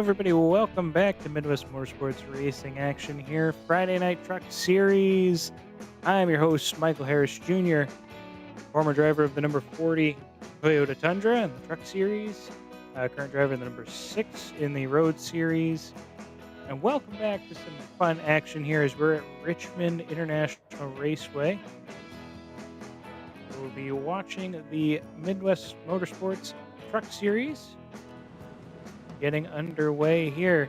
everybody. Welcome back to Midwest Motorsports Racing Action here. Friday Night Truck Series. I'm your host, Michael Harris Jr., former driver of the number 40 Toyota Tundra in the Truck Series, current driver of the number 6 in the Road Series. And welcome back to some fun action here as we're at Richmond International Raceway. We'll be watching the Midwest Motorsports Truck Series getting underway here.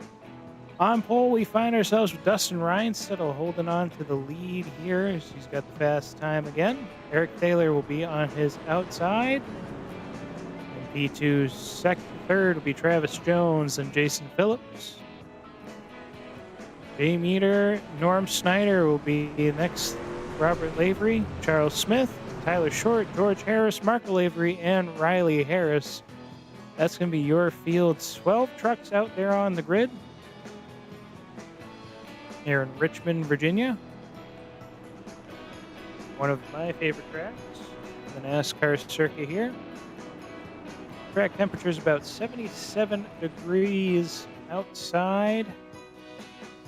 On pole, we find ourselves with Dustin Reinsettle holding on to the lead here as he's got the fast time again. Eric Taylor will be on his outside. In P2's third will be Travis Jones and Jason Phillips. Jay Meter, Norm Snyder will be next. Robert Lavery, Charles Smith, Tyler Short, George Harris, Marco Lavery, and Riley Harris. That's going to be your field's 12 trucks out there on the grid here in Richmond, Virginia. One of my favorite tracks, the NASCAR circuit here. Track temperature is about 77 degrees outside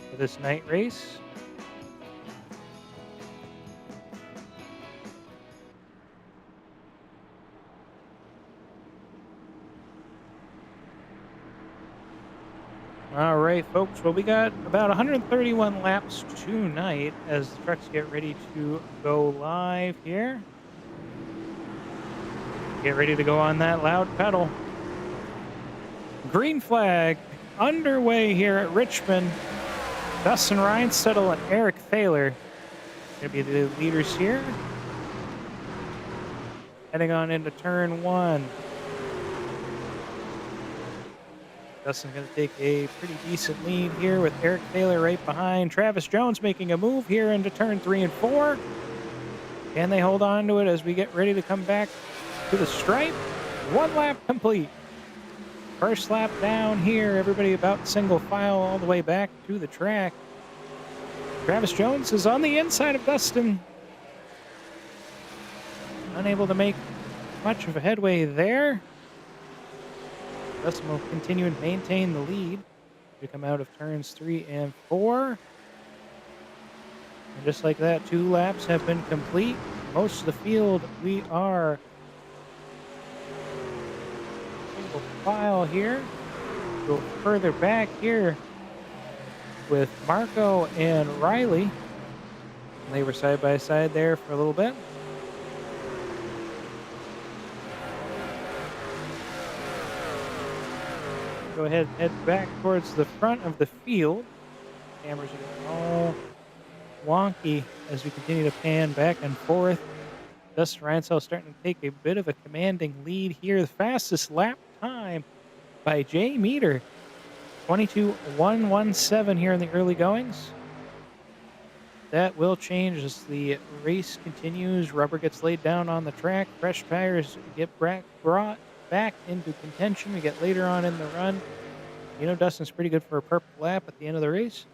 for this night race. All right, folks. Well, we got about 131 laps tonight as the trucks get ready to go live here. Get ready to go on that loud pedal. Green flag underway here at Richmond. Dustin Reinsettle and Eric Thaler going to be the leaders here. Heading on into turn one. Dustin's going to take a pretty decent lead here with Eric Taylor right behind. Travis Jones making a move here into turn 3 and 4. Can they hold on to it as we get ready to come back to the stripe? One lap complete. First lap down here. Everybody about single file all the way back to the track. Travis Jones is on the inside of Dustin. Unable to make much of a headway there. Dustin will continue to maintain the lead to come out of turns 3 and 4. And just like that, 2 laps have been complete. Most of the field, we are single file here. Go further back here with Marco and Riley. They were side by side there for a little bit. Go ahead and head back towards the front of the field. Cameras are getting all wonky as we continue to pan back and forth. Dustin Reinsettle starting to take a bit of a commanding lead here. The fastest lap time by Jay Meter. 22.117 here in the early goings. That will change as the race continues. Rubber gets laid down on the track. Fresh tires get brought back into contention. We get later on in the run. You know, Dustin's pretty good for a purple lap at the end of the race.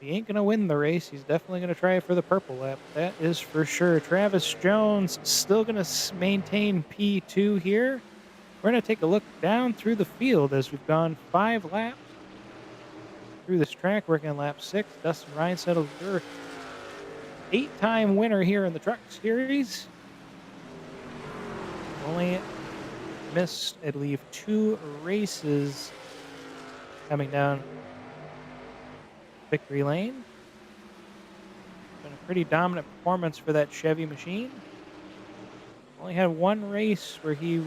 He ain't going to win the race. He's definitely going to try for the purple lap. That is for sure. Travis Jones still going to maintain P2 here. We're going to take a look down through the field as we've gone 5 laps through this track, working on lap 6. Dustin Reinsettle, your 8-time winner here in the Truck Series. Only missed, I believe, 2 races coming down victory lane. Been a pretty dominant performance for that Chevy machine. Only had 1 race where he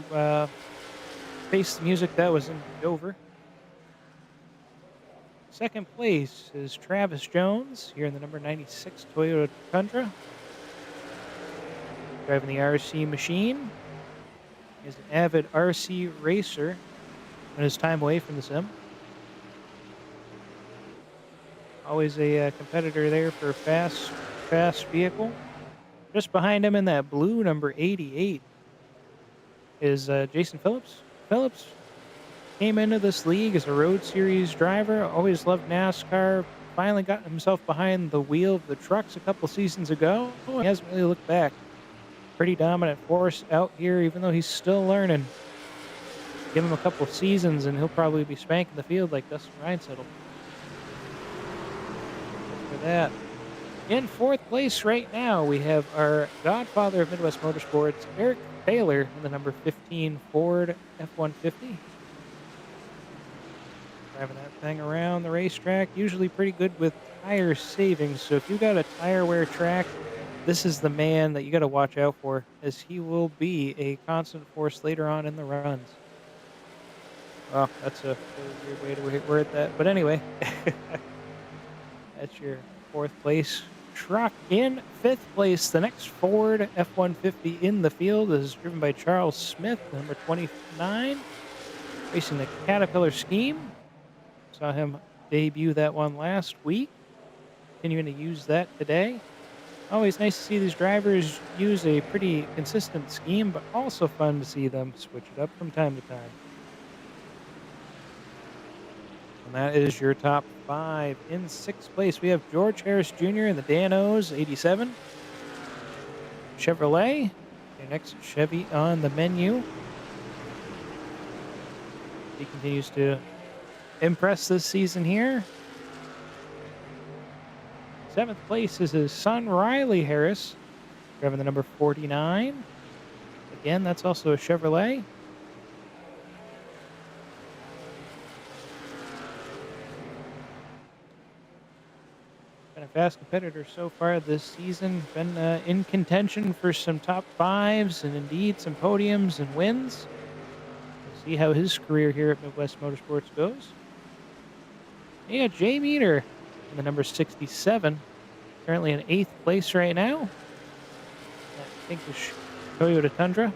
faced the music. That was in Dover. Second place is Travis Jones here in the number 96 Toyota Tundra. Driving the RC machine. He's an avid RC racer in his time away from the sim. Always a competitor there for a fast vehicle. Just behind him in that blue number 88 is Jason Phillips. Phillips came into this league as a Road Series driver. Always loved NASCAR. Finally got himself behind the wheel of the trucks a couple seasons ago. He hasn't really looked back. Pretty dominant force out here, even though he's still learning. Give him a couple seasons, and he'll probably be spanking the field like Dustin Reinsettle. Look for that. In fourth place right now, we have our godfather of Midwest Motorsports, Eric Taylor, in the number 15 Ford F-150. Driving that thing around the racetrack, usually pretty good with tire savings. So if you got a tire wear track, this is the man that you got to watch out for, as he will be a constant force later on in the runs. Oh, that's a really weird way to word that. But anyway, that's your fourth place truck. In fifth place, the next Ford F-150 in the field is driven by Charles Smith, number 29, racing the Caterpillar scheme. Saw him debut that one last week. Continuing to use that today. Always nice to see these drivers use a pretty consistent scheme, but also fun to see them switch it up from time to time. And that is your top 5. In sixth place, we have George Harris Jr. in the Danos 87. Chevrolet, your next Chevy on the menu. He continues to impress this season here. Seventh place is his son, Riley Harris, driving the number 49. Again, that's also a Chevrolet. Been a fast competitor so far this season. Been in contention for some top 5s and indeed some podiums and wins. We'll see how his career here at Midwest Motorsports goes. Yeah, Jay Meter in the number 67. Currently in 8th place right now. I think the Toyota Tundra.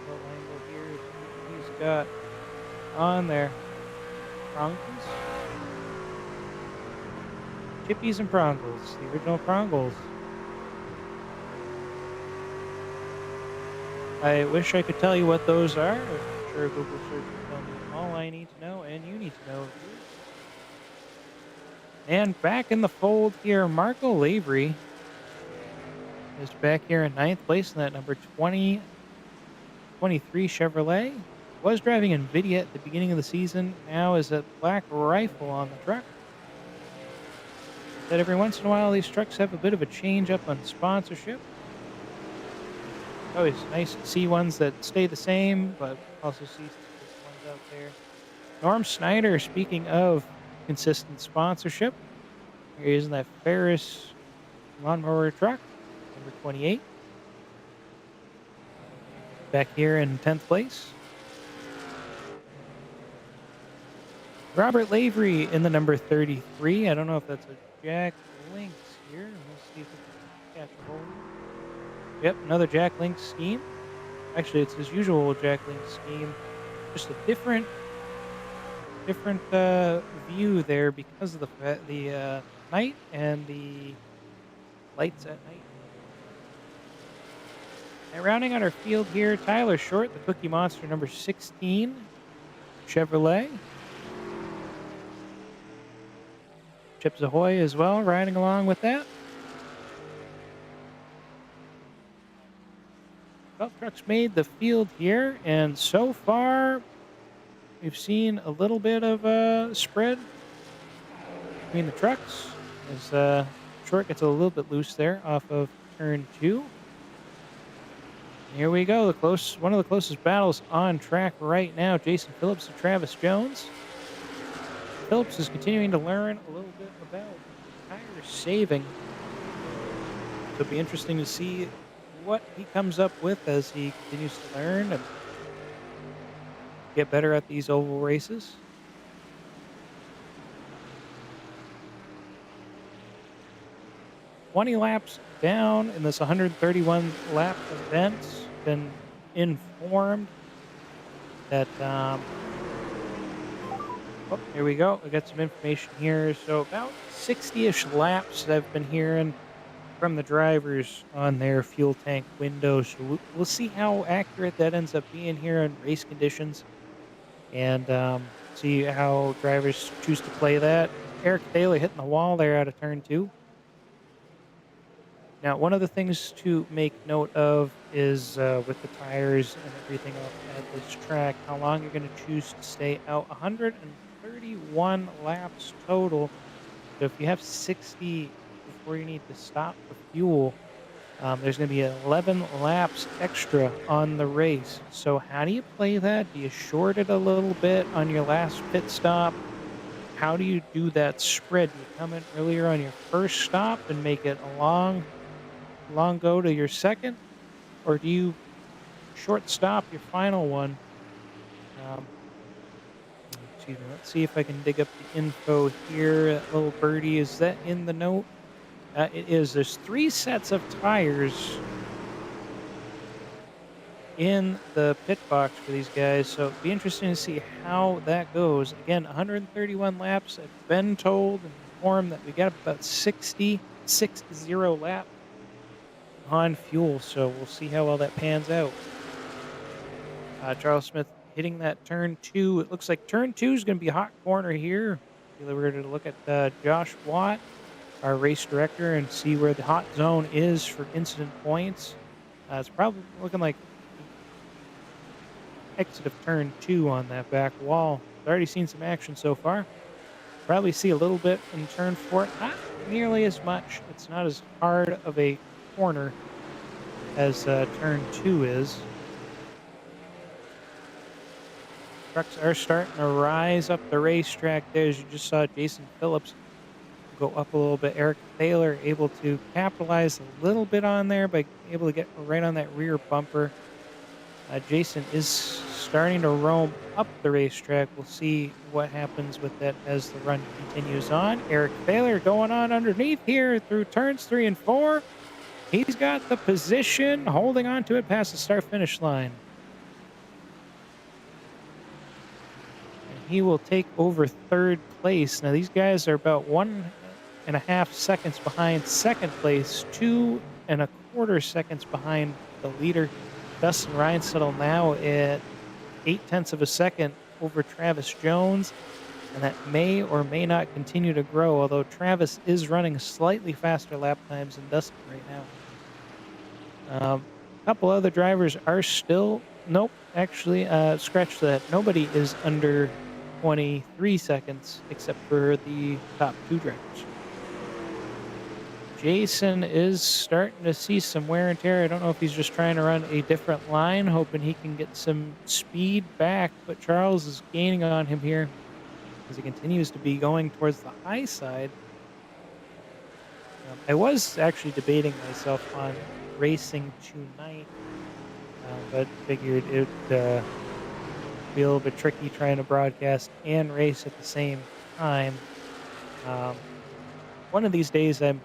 Low angle here. He's got on there. Prongles. Chippies and Prongles. The original Prongles. I wish I could tell you what those are. I'm sure Google search will tell me all I need to know, and you need to know. And back in the fold here, Marco Lavery is back here in 9th place in that number 23 Chevrolet. Was driving NVIDIA at the beginning of the season, now is a Black Rifle on the truck. That every once in a while these trucks have a bit of a change up on sponsorship. Always nice to see ones that stay the same, but also see some ones out there. Norm Snyder, speaking of consistent sponsorship, here he is in that Ferris lawnmower truck, number 28. Back here in 10th place. Robert Lavery in the number 33. I don't know if that's a Jack Links here. We'll see if we can catch a hold. Yep, another Jack Links scheme. Actually, it's his usual Jack Links scheme. Just a different view there because of the night and the lights at night. And rounding out our field here, Tyler Short, the Cookie Monster, number 16, Chevrolet. Chips Ahoy as well, riding along with that. Golf trucks made the field here, and so far we've seen a little bit of a spread between the trucks as Short gets a little bit loose there off of turn 2. Here we go, one of the closest battles on track right now. Jason Phillips and Travis Jones. Phillips is continuing to learn a little bit about tire saving. So it'll be interesting to see what he comes up with as he continues to learn and get better at these oval races. "20 laps down in this 131 lap event. Been informed that here we go. I got some information here. So about 60-ish laps that I've been hearing from the drivers on their fuel tank windows. So we'll see how accurate that ends up being here in race conditions, and see how drivers choose to play that. Eric Taylor hitting the wall there out of turn 2. Now, one of the things to make note of is with the tires and everything else at this track, how long you're going to choose to stay out. 131 laps total. So if you have 60 before you need to stop for fuel, there's going to be 11 laps extra on the race. So how do you play that? Do you short it a little bit on your last pit stop? How do you do that spread? Do you come in earlier on your first stop and make it a long go to your second, or do you short stop your final one? Um, Excuse me. Let's see if I can dig up the info here. That little birdie, is that in the note? It is. There's three sets of tires in the pit box for these guys, so it'd be interesting to see how that goes. Again, 131 laps. I've been told and informed that we got about 60 laps on fuel, so we'll see how well that pans out. Charles Smith hitting that turn two. It looks like turn two is going to be a hot corner here. We're going to look at Josh Watt, our race director, and see where the hot zone is for incident points. It's probably looking like the exit of turn two on that back wall. I've already seen some action so far. Probably see a little bit in turn four. Not nearly as much. It's not as hard of a corner as turn two is. Trucks are starting to rise up the racetrack there. As you just saw Jason Phillips go up a little bit. Eric Thaler able to capitalize a little bit on there by able to get right on that rear bumper. Jason is starting to roam up the racetrack. We'll see what happens with that as the run continues on. Eric Thaler going on underneath here through turns 3 and 4. He's got the position, holding on to it past the start-finish line. He will take over third place. Now, these guys are about 1.5 seconds behind second place, 2.25 seconds behind the leader. Dustin Reinsettle now at 0.8 of a second over Travis Jones, and that may or may not continue to grow, although Travis is running slightly faster lap times than Dustin right now. A couple other drivers are still, nope, actually, scratch that. Nobody is under 23 seconds except for the top two drivers. Jason is starting to see some wear and tear. I don't know if he's just trying to run a different line, hoping he can get some speed back, but Charles is gaining on him here as he continues to be going towards the high side. I was actually debating myself on racing tonight, but figured it would be a little bit tricky trying to broadcast and race at the same time. One of these days, I'm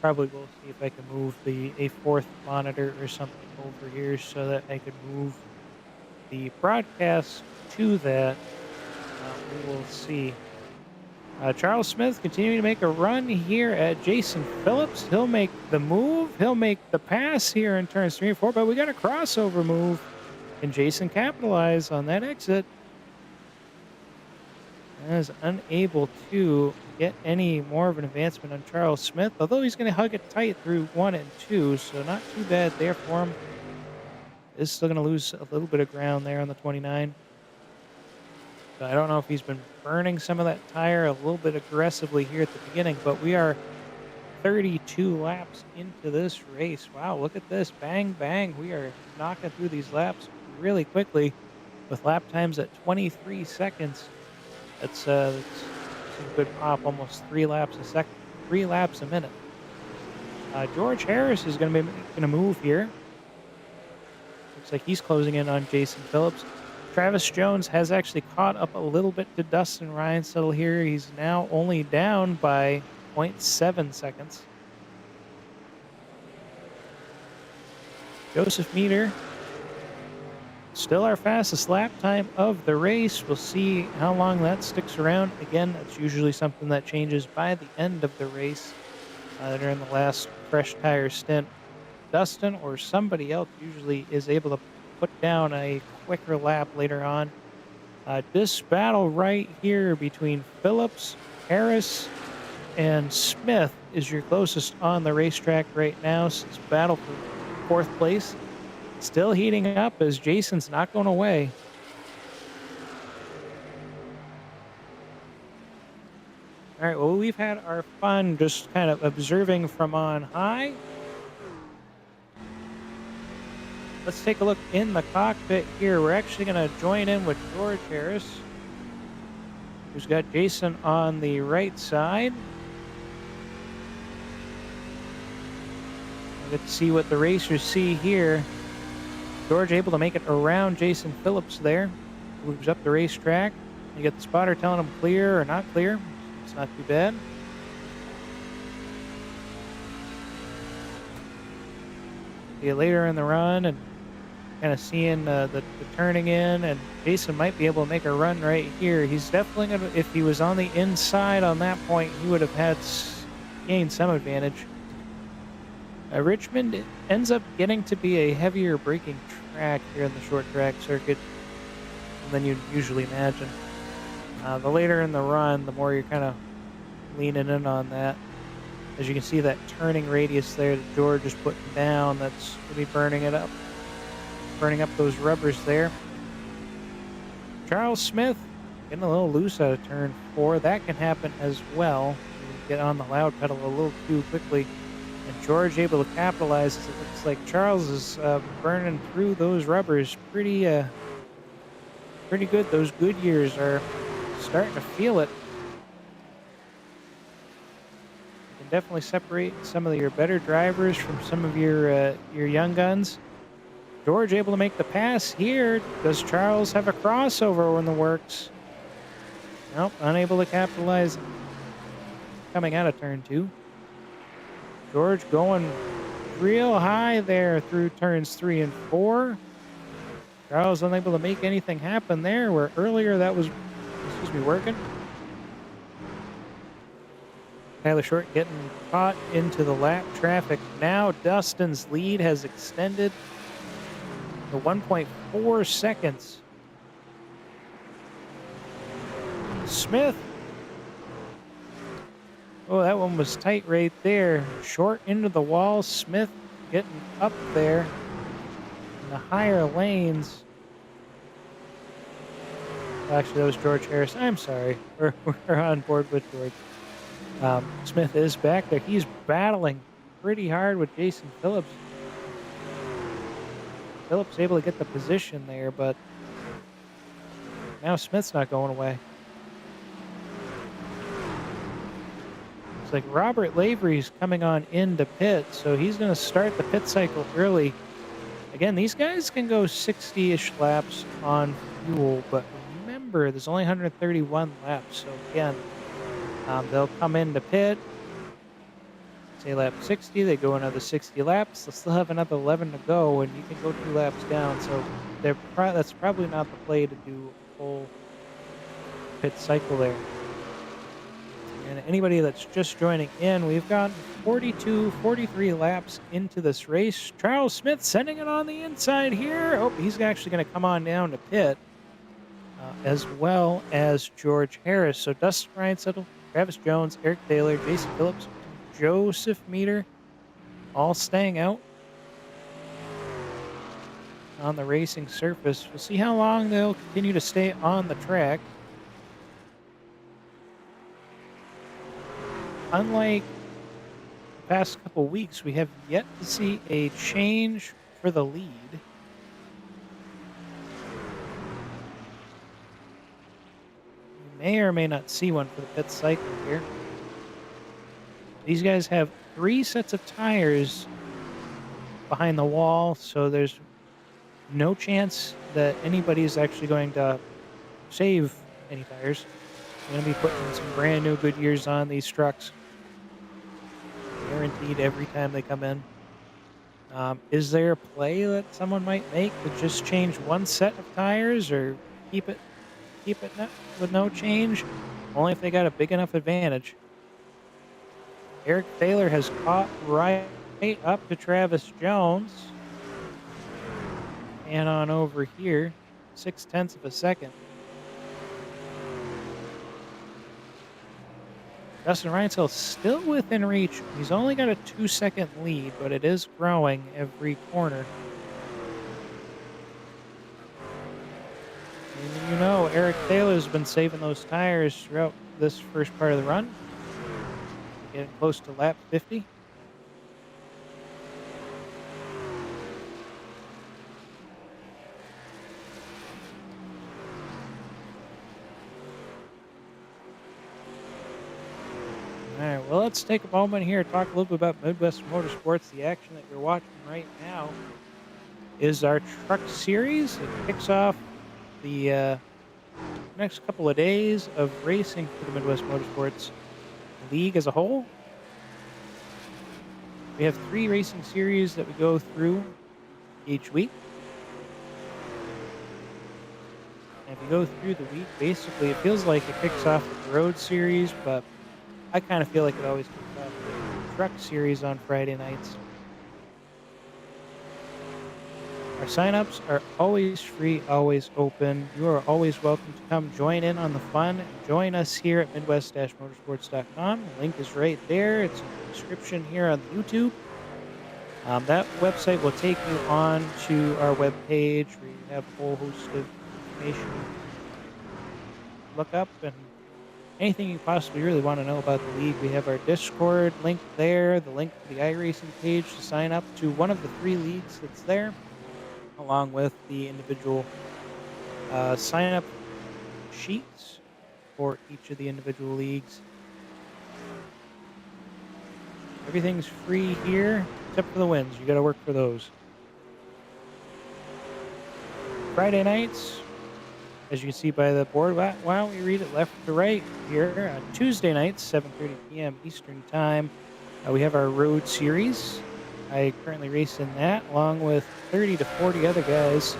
probably will see if I can move a fourth monitor or something over here so that I could move the broadcast to that. We will see. Charles Smith continuing to make a run here at Jason Phillips. He'll make the move. He'll make the pass here in turns 3 and 4, but we got a crossover move. Can Jason capitalize on that exit? And is unable to get any more of an advancement on Charles Smith, although he's going to hug it tight through 1 and 2, so not too bad there for him. Is still going to lose a little bit of ground there on the 29. So I don't know if he's been burning some of that tire a little bit aggressively here at the beginning, but we are 32 laps into this race. Wow, look at this. Bang, bang. We are knocking through these laps really quickly with lap times at 23 seconds. That's a good pop, almost 3 laps a second, 3 laps a minute. George Harris is going to be making a move here. Looks like he's closing in on Jason Phillips. Travis Jones has actually caught up a little bit to Dustin Reinsettle here. He's now only down by 0.7 seconds. Joseph Meter, still our fastest lap time of the race. We'll see how long that sticks around. Again, that's usually something that changes by the end of the race during the last fresh tire stint. Dustin or somebody else usually is able to put down a quicker lap later on. This battle right here between Phillips, Harris, and Smith is your closest on the racetrack right now. So it's battle for fourth place. Still heating up as Jason's not going away. All right, well, we've had our fun just kind of observing from on high. Let's take a look in the cockpit here. We're actually going to join in with George Harris, who's got Jason on the right side. We'll get to see what the racers see here. George able to make it around Jason Phillips there. Moves up the racetrack. You get the spotter telling him clear or not clear. It's not too bad. See you later in the run and kind of seeing the turning in, and Jason might be able to make a run right here. He's definitely going to, if he was on the inside on that point, he would have had gained some advantage. Richmond ends up getting to be a heavier braking track here in the short track circuit than you'd usually imagine. The later in the run, the more you're kind of leaning in on that. As you can see, that turning radius there that George is putting down, that's going to be burning up those rubbers there. Charles Smith getting a little loose out of turn 4. That can happen as well. You get on the loud pedal a little too quickly. And George able to capitalize. It looks like Charles is burning through those rubbers pretty good. Those Goodyears are starting to feel it. You can definitely separate some of your better drivers from some of your young guns. George able to make the pass here. Does Charles have a crossover in the works? Nope, unable to capitalize coming out of turn 2. George going real high there through turns 3 and 4. Charles unable to make anything happen there, where earlier that was, working. Tyler Short getting caught into the lap traffic. Now Dustin's lead has extended to 1.4 seconds. Smith. Oh, that one was tight right there. Short into the wall. Smith getting up there in the higher lanes. Actually, that was George Harris. I'm sorry. We're on board with George. Smith is back there. He's battling pretty hard with Jason Phillips. Phillips able to get the position there, but now Smith's not going away. It's like Robert Lavery's coming on into pit, so he's going to start the pit cycle early. Again, these guys can go 60-ish laps on fuel, but remember, there's only 131 laps. So again, they'll come into pit, say lap 60, they go another 60 laps. They'll still have another 11 to go, and you can go 2 laps down. So that's probably not the play to do a full pit cycle there. And anybody that's just joining in, we've got 43 laps into this race. Charles Smith sending it on the inside here. Oh, he's actually going to come on down to pit, as well as George Harris. So Dustin Reinsettle, Travis Jones, Eric Taylor, Jason Phillips, Joseph Meter, all staying out on the racing surface. We'll see how long they'll continue to stay on the track. Unlike the past couple weeks, we have yet to see a change for the lead. You may or may not see one for the pit cycle here. These guys have 3 sets of tires behind the wall, so there's no chance that anybody is actually going to save any tires. They're going to be putting some brand new Goodyears on these trucks. Guaranteed every time they come in. Is there a play that someone might make to just change one set of tires, or keep it with no change? Only if they got a big enough advantage. Eric Taylor has caught right up to Travis Jones. And on over here, 0.6 of a second. Justin Reinsel still within reach. He's only got a 2-second lead, but it is growing every corner. And Eric Taylor's been saving those tires throughout this first part of the run. We're getting close to lap 50. All right, well, let's take a moment here to talk a little bit about Midwest Motorsports. The action that you're watching right now is our truck series. It kicks off the next couple of days of racing for the Midwest Motorsports League as a whole. We have 3 racing series that we go through each week. And if you go through the week, basically it feels like it kicks off with the road series, but I kind of feel like it always kicks off with the truck series on Friday nights. Our signups are always free, always open. You are always welcome to come join in on the fun. Join us here at midwest-motorsports.com. The link is right there. It's in the description here on YouTube. That website will take you on to our webpage where you have a whole host of information. Look up and anything you possibly really want to know about the league. We have our Discord link there, the link to the iRacing page to sign up to one of the 3 leagues that's there, along with the individual sign-up sheets for each of the individual leagues. Everything's free here, except for the wins. You got to work for those. Friday nights, as you can see by the board, why don't we read it left to right here? Tuesday nights, 7:30 p.m. Eastern Time, we have our road series. I currently race in that, along with 30 to 40 other guys.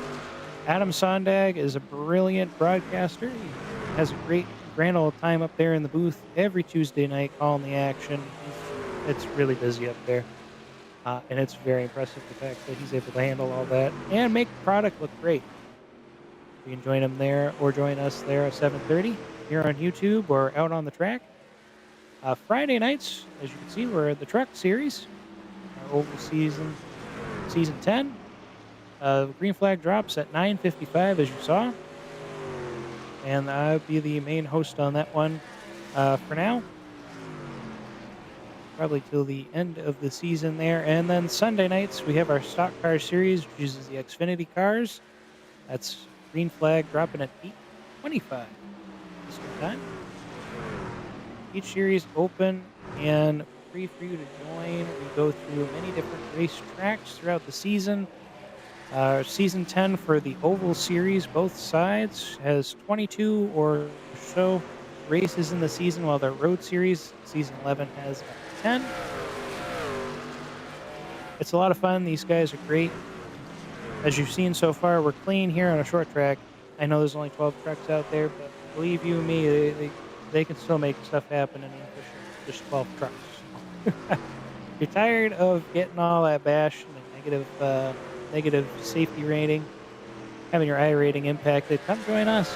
Adam Sondag is a brilliant broadcaster. He has a great grand old time up there in the booth every Tuesday night calling the action. It's really busy up there. And it's very impressive the fact that he's able to handle all that and make the product look great. You can join him there or join us there at 7:30 here on YouTube or out on the track. Friday nights, as you can see, we're at the truck series. Our oval season 10. Green flag drops at 9:55, as you saw. And I'll be the main host on that one for now. Probably till the end of the season there. And then Sunday nights, we have our stock car series, which uses the Xfinity cars. That's green flag dropping at 8:25 Eastern Time. Each series open and free for you to join. We go through many different race tracks throughout the season. Season 10 for the Oval Series, both sides, has 22 or so races in the season, while the Road Series, Season 11, has 10. It's a lot of fun. These guys are great. As you've seen so far, we're clean here on a short track. I know there's only 12 trucks out there, but believe you me, they can still make stuff happen in English. Just 12 trucks. If you're tired of getting all that bash and the negative safety rating, having your I rating impacted, come join us.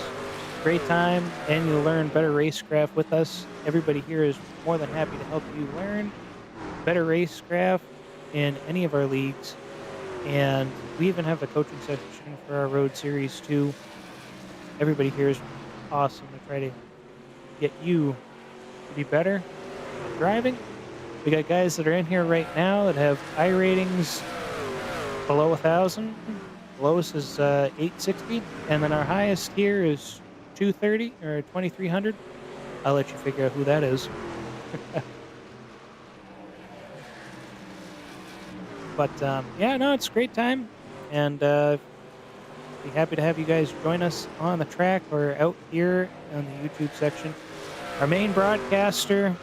Great time, and you'll learn better racecraft with us. Everybody here is more than happy to help you learn better racecraft in any of our leagues. And we even have a coaching section for our road series too. Everybody here is awesome to try to get you to be better at driving. We got guys that are in here right now that have I ratings below 1,000. The lowest is 860, and then our highest here is 230 or 2,300. I'll let you figure out who that is. But yeah, no, it's a great time, and be happy to have you guys join us on the track or out here on the YouTube section. Our main broadcaster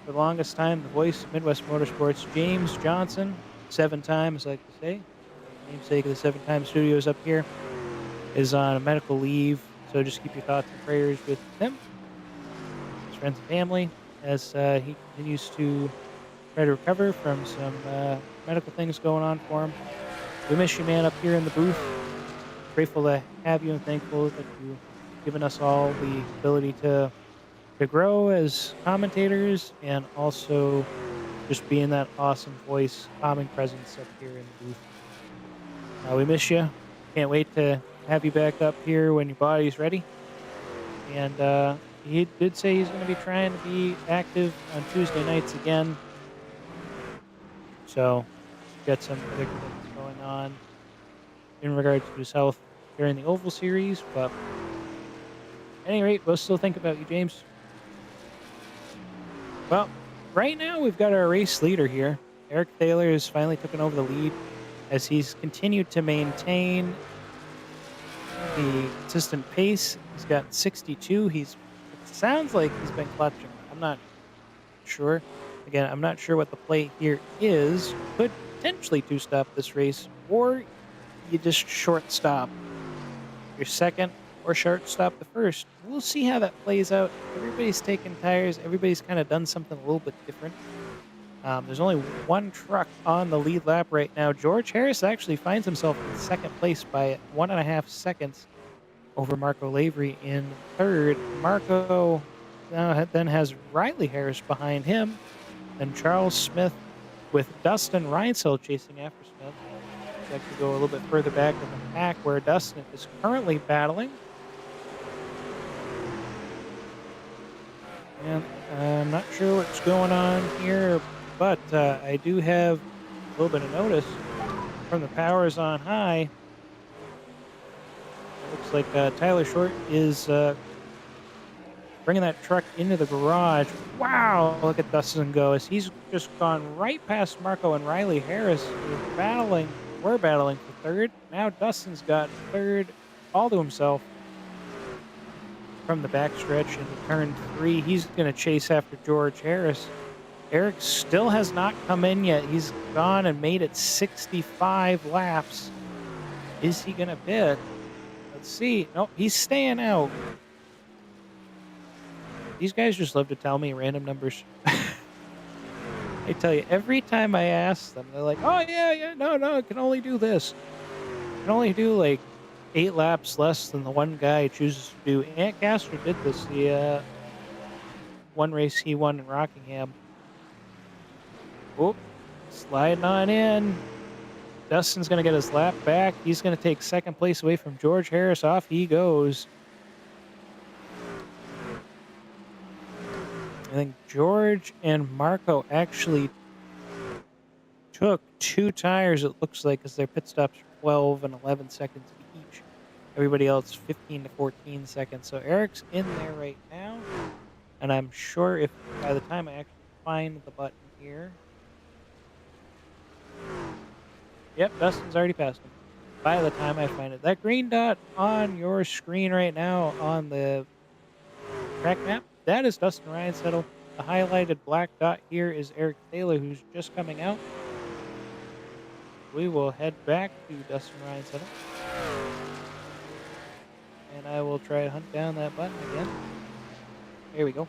for the longest time, the voice of Midwest Motorsports, James Johnson, 7 times, I like to say, namesake of the 7-time studios up here, is on a medical leave. So just keep your thoughts and prayers with him, his friends and family, as he continues to try to recover from some medical things going on for him. We miss you, man, up here in the booth. Grateful to have you and thankful that you've given us all the ability to to grow as commentators and also just being that awesome voice, calming presence up here in the booth. We miss you. Can't wait to have you back up here when your body's ready. And he did say he's going to be trying to be active on Tuesday nights again. So, got some other commitments going on in regards to his health during the Oval Series. But at any rate, we'll still think about you, James. Well, right now we've got our race leader here. Eric Thaler has finally taken over the lead as he's continued to maintain the consistent pace. He's got 62. It sounds like he's been clutching. I'm not sure. Again, I'm not sure what the play here is. Could potentially two-stop this race, or you just short stop your second or short stop the first. We'll see how that plays out. Everybody's taking tires. Everybody's kind of done something a little bit different. There's only one truck on the lead lap right now. George Harris actually finds himself in second place by 1.5 seconds over Marco Lavery in third. Marco then has Riley Harris behind him, and Charles Smith with Dustin Reinsel chasing after Smith. I'd like to go a little bit further back in the pack where Dustin is currently battling. And I'm not sure what's going on here, but I do have a little bit of notice from the powers on high. It looks like Tyler Short is bringing that truck into the garage. Wow, look at Dustin go as he's just gone right past Marco and Riley Harris. We're battling for third. Now Dustin's got third all to himself. From the backstretch into turn 3, he's going to chase after George Harris. Eric still has not come in yet. He's gone and made it 65 laps. Is he going to pit? Let's see. Nope, he's staying out. These guys just love to tell me random numbers. I tell you, every time I ask them, they're like, oh, yeah, no, it can only do this. It can only do like 8 laps less than the one guy chooses to do. Ant Castro did this the one race he won in Rockingham. Oh, sliding on in. Dustin's going to get his lap back. He's going to take second place away from George Harris. Off he goes. I think George and Marco actually took 2 tires, it looks like, because their pit stops are 12 and 11 seconds each. Everybody else 15 to 14 seconds. So Eric's in there right now. And I'm sure if by the time I actually find the button here. Yep, Dustin's already passed him. By the time I find it. That green dot on your screen right now on the track map, that is Dustin Ryansettle. The highlighted black dot here is Eric Thaler, who's just coming out. We will head back to Dustin Ryansettle. And I will try to hunt down that button again. Here we go.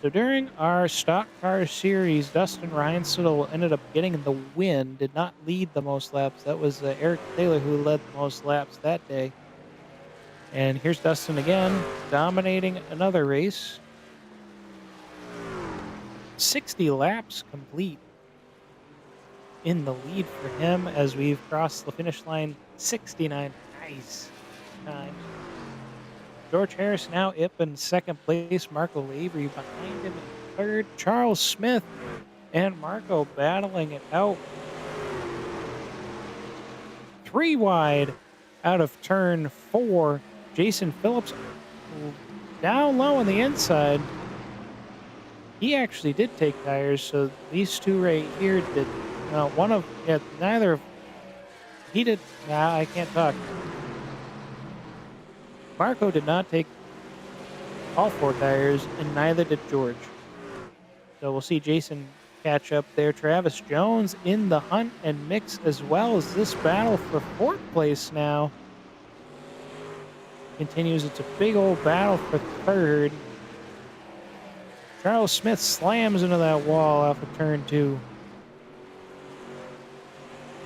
So during our stock car series, Dustin Ryansettle ended up getting the win, did not lead the most laps. That was Eric Thaler who led the most laps that day. And here's Dustin again, dominating another race. 60 laps complete in the lead for him as we've crossed the finish line 69 nice times. George Harris now up in second place. Marco Lavery behind him in third. Charles Smith and Marco battling it out. 3 wide out of turn 4. Jason Phillips down low on the inside. He actually did take tires, so these two right here did. Neither of. He did. Nah, I can't talk. Marco did not take all 4 tires, and neither did George. So we'll see Jason catch up there. Travis Jones in the hunt and mix as well as this battle for 4th place now continues. It's a big old battle for 3rd. Charles Smith slams into that wall off of turn 2.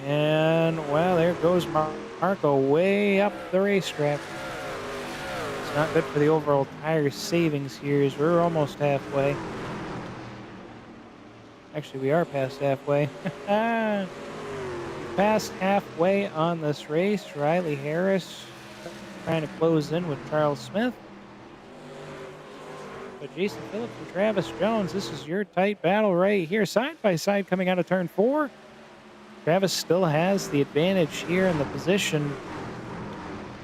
And, well, there goes Marco Marco way up the racetrack. It's not good for the overall tire savings here as we're almost halfway. Actually, we are past halfway. Past halfway on this race. Riley Harris trying to close in with Charles Smith. But Jason Phillips and Travis Jones, this is your tight battle right here. Side by side coming out of turn 4. Travis still has the advantage here in the position.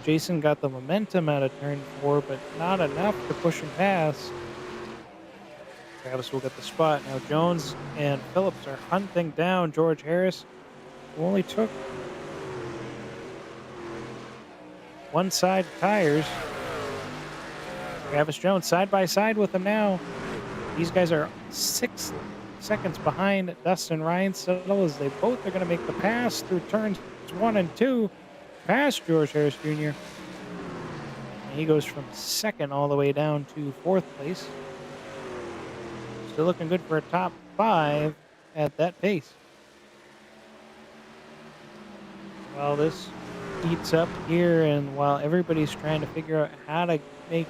Jason got the momentum out of turn 4, but not enough to push him past. Travis will get the spot. Now Jones and Phillips are hunting down George Harris, who only took one side tires. Travis Jones side by side with him now. These guys are 6 seconds behind Dustin Reinsettle as they both are going to make the pass through turns 1 and 2 past George Harris Jr. And he goes from 2nd all the way down to 4th place. Still looking good for a top 5 at that pace. While this heats up here and while everybody's trying to figure out how to make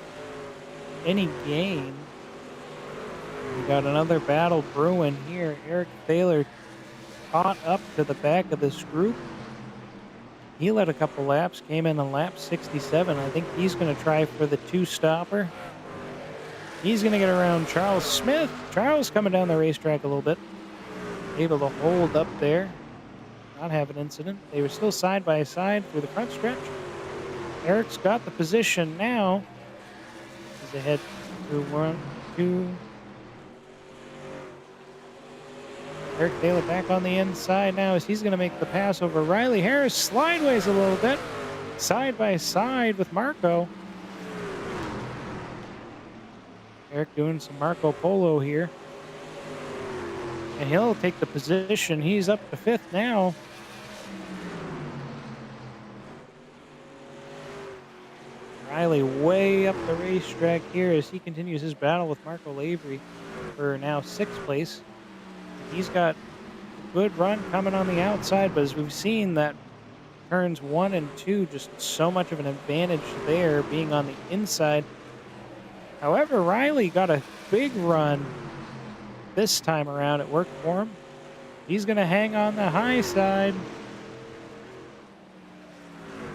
any gain, we got another battle brewing here. Eric Thaler caught up to the back of this group. He led a couple laps, came in on lap 67. I think he's going to try for the 2-stopper. He's going to get around Charles Smith. Charles coming down the racetrack a little bit. Able to hold up there, not have an incident. They were still side by side through the front stretch. Eric's got the position now. As they head through 1, 2. Eric Taylor back on the inside now as he's going to make the pass over Riley Harris. Slideways a little bit. Side by side with Marco. Eric doing some Marco Polo here. And he'll take the position. He's up to 5th now. Riley way up the racetrack here as he continues his battle with Marco Lavery for now 6th place. He's got a good run coming on the outside, but as we've seen that turns 1 and 2, just so much of an advantage there being on the inside. However, Riley got a big run this time around. It worked for him. He's going to hang on the high side.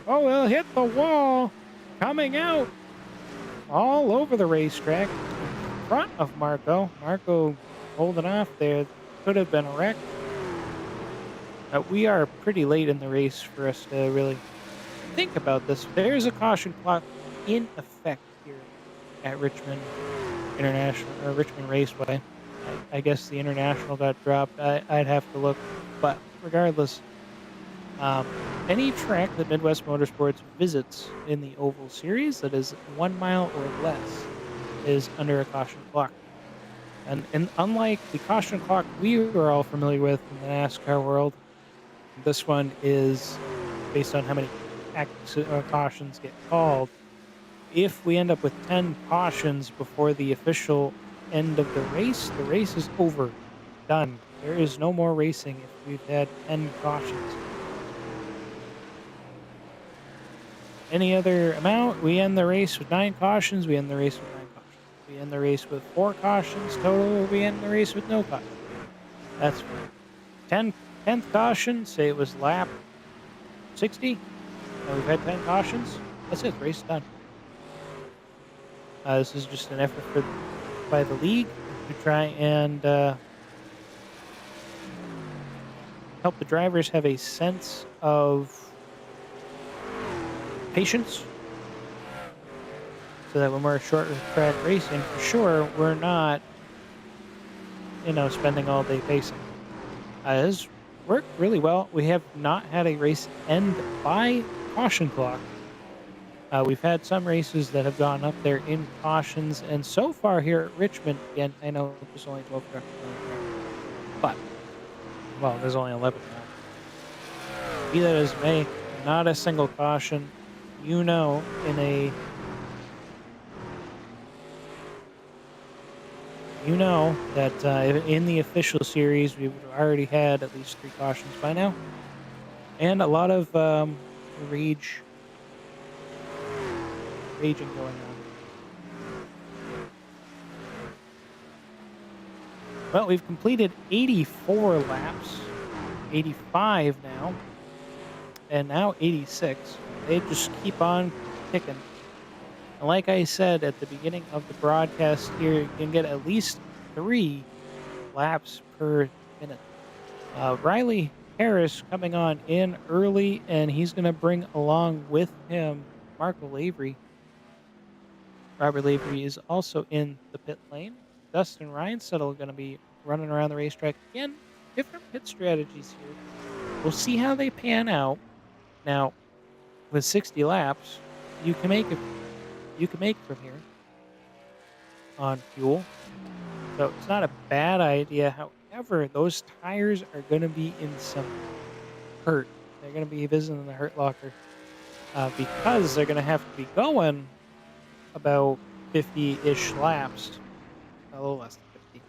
Oh, he'll hit the wall. Coming out all over the racetrack in front of Marco. Marco holding off there. Could have been a wreck. We are pretty late in the race for us to really think about this. There's a caution clock in effect here at Richmond International or Richmond Raceway. I guess the International got dropped. I'd have to look, but regardless, any track that Midwest Motorsports visits in the Oval Series that is 1 mile or less is under a caution clock. And unlike the caution clock we were all familiar with in the NASCAR world, this one is based on how many cautions get called. If we end up with 10 cautions before the official end of the race is over. Done. There is no more racing if we've had 10 cautions. Any other amount, we end the race with 9 cautions, we end the race with 9 cautions. We end the race with 4 cautions total, we end the race with no caution. That's fine. 10th caution, say it was lap 60. Now we've had 10 cautions. That's it, race done. This is just an effort by the league to try and help the drivers have a sense of patience so that when we're short track racing, for sure, we're not, spending all day pacing. It's worked really well. We have not had a race end by caution clock. We've had some races that have gone up there in cautions, and so far here at Richmond, again, I know there's only 12 trucks on the track, but, there's only 11 now. Be that as it may, not a single caution, in a that in the official series we've already had at least 3 cautions by now, and a lot of raging going on. Well, we've completed 84 laps, 85 now, and now 86. They just keep on kicking. And like I said at the beginning of the broadcast here, you can get at least 3 laps per minute. Riley Harris coming on in early, and he's going to bring along with him Marco Lavery. Robert Lavery is also in the pit lane. Dustin Reinsettle going to be running around the racetrack. Again, different pit strategies here. We'll see how they pan out. Now, with 60 laps, you can make it from here on fuel. So it's not a bad idea. However, those tires are going to be in some hurt. They're going to be visiting the hurt locker because they're going to have to be going about 50-ish laps, a little less than 50.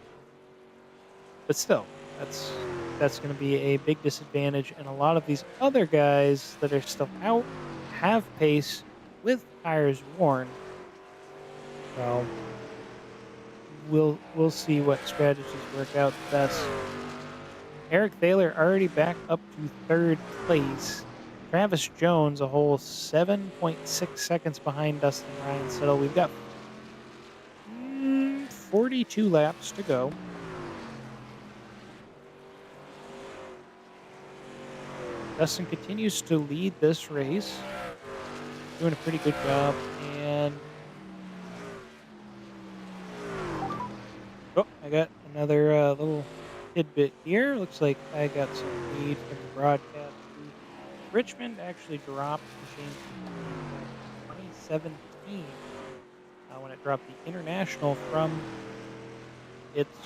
But still, that's going to be a big disadvantage. And a lot of these other guys that are still out have pace with tires worn. So we'll see what strategies work out the best. Eric Thaler already back up to third place. Travis Jones a whole 7.6 seconds behind Dustin Reinsettle. We've got 42 laps to go. Dustin continues to lead this race, doing a pretty good job. And I got another little tidbit here. Looks like I got some lead from the broadcast. Richmond actually dropped the change in 2017 when it dropped the international from its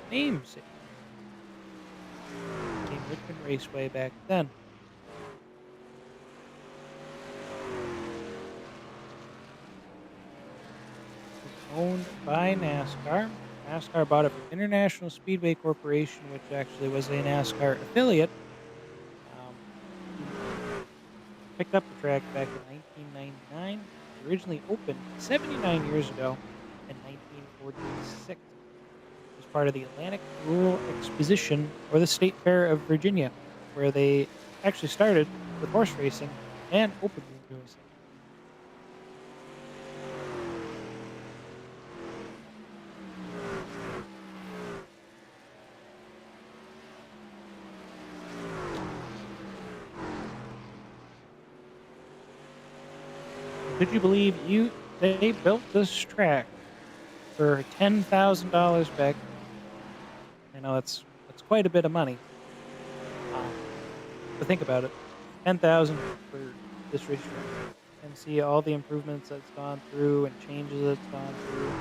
namesake. Became Richmond Raceway back then. It's owned by NASCAR. NASCAR bought it from International Speedway Corporation, which actually was a NASCAR affiliate. Picked up the track back in 1999. It originally opened 79 years ago in 1946. It was part of the Atlantic Rural Exposition, or the State Fair of Virginia, where they actually started with horse racing and open wheel racing. Could you believe they built this track for $10,000 back? I know that's quite a bit of money. But think about it, 10,000 for this racetrack, and see all the improvements that it's gone through and changes that it's gone through.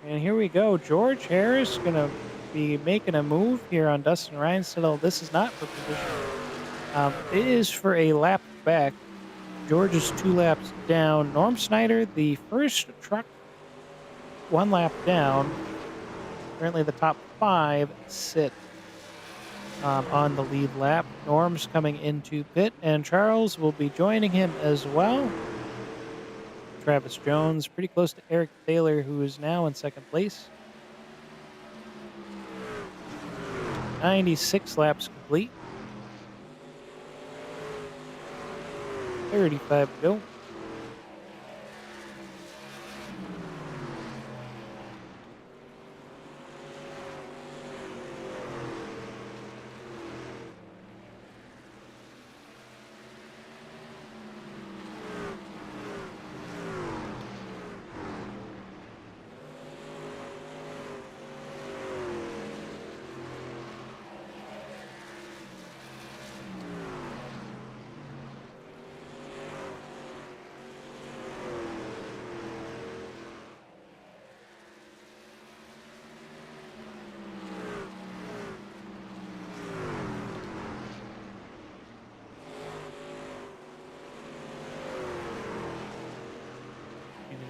And here we go. George Harris going to be making a move here on Dustin Reinsettle. This is not for position. It is for a lap back. George is 2 laps down. Norm Snyder, the first truck, 1 lap down. Currently the top 5 sit on the lead lap. Norm's coming into pit, and Charles will be joining him as well. Travis Jones, pretty close to Eric Thaler, who is now in second place. 96 laps complete. 35 to go.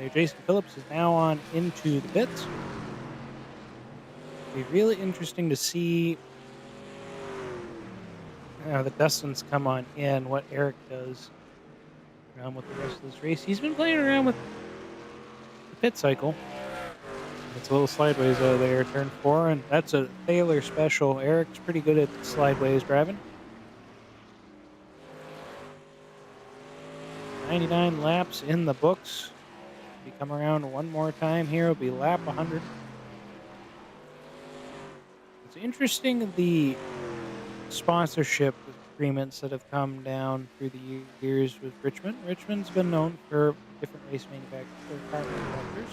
there. Jason Phillips is now on into the pits. It'll be really interesting to see the Dustin's come on in, what Eric does with the rest of this race. He's been playing around with the pit cycle. It's a little sideways out there, turn 4, and that's a Thaler special. Eric's pretty good at sideways driving. 99 laps in the books. If you come around one more time here, it'll be lap 100. It's interesting the sponsorship agreements that have come down through the years with Richmond. Richmond's been known for different race manufacturers, car manufacturers,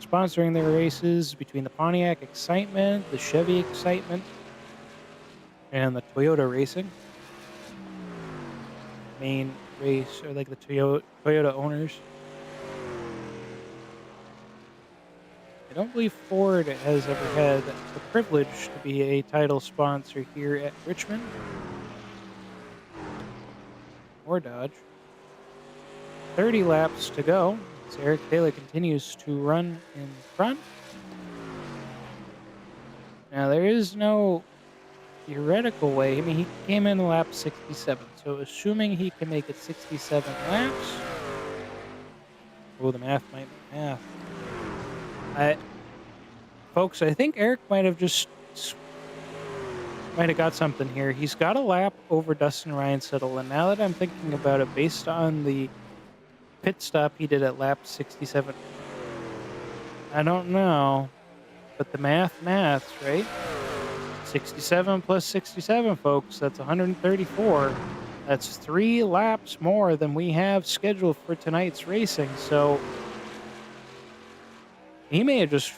sponsoring their races between the Pontiac Excitement, the Chevy Excitement, and the Toyota Racing. Main race, or like the Toyota owners. I don't believe Ford has ever had the privilege to be a title sponsor here at Richmond or Dodge. 30 laps to go as Eric Thaler continues to run in front. Now, there is no theoretical way. I mean, he came in lap 67, so assuming he can make it 67 laps. Oh, the math might be math. Folks, I think Eric might have got something here. He's got a lap over Dustin Reinsettle, and now that I'm thinking about it, based on the pit stop he did at lap 67, I don't know, but the maths, right? 67 plus 67, folks, that's 134. That's 3 laps more than we have scheduled for tonight's racing, so he may have just...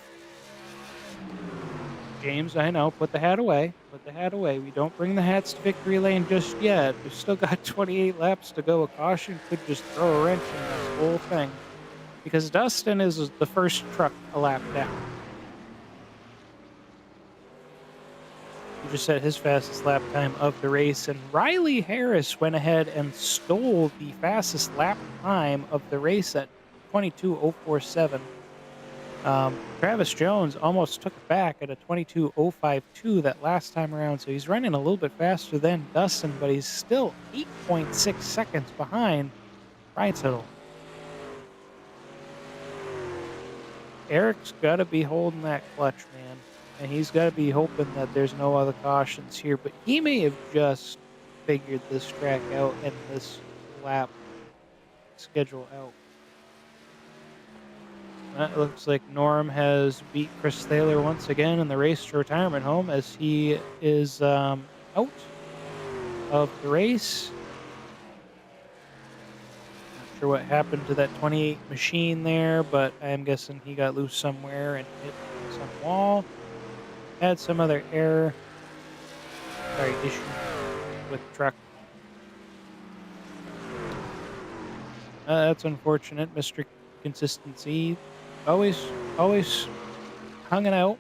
James, I know, put the hat away. Put the hat away. We don't bring the hats to victory lane just yet. We've still got 28 laps to go. A caution could just throw a wrench in this whole thing. Because Dustin is the first truck a lap down. He just set his fastest lap time of the race. And Riley Harris went ahead and stole the fastest lap time of the race at 22:047. Travis Jones almost took it back at a 22:052 that last time around, so he's running a little bit faster than Dustin, but he's still 8.6 seconds behind Reinsettle. Eric's got to be holding that clutch, man, and he's got to be hoping that there's no other cautions here, but he may have just figured this track out and this lap schedule out. It looks like Norm has beat Chris Thaler once again in the race to retirement home as he is out of the race. Not sure what happened to that 28 machine there, but I'm guessing he got loose somewhere and hit some wall. Had some other issue with the truck. That's unfortunate, Mr. Consistency. Always hanging out.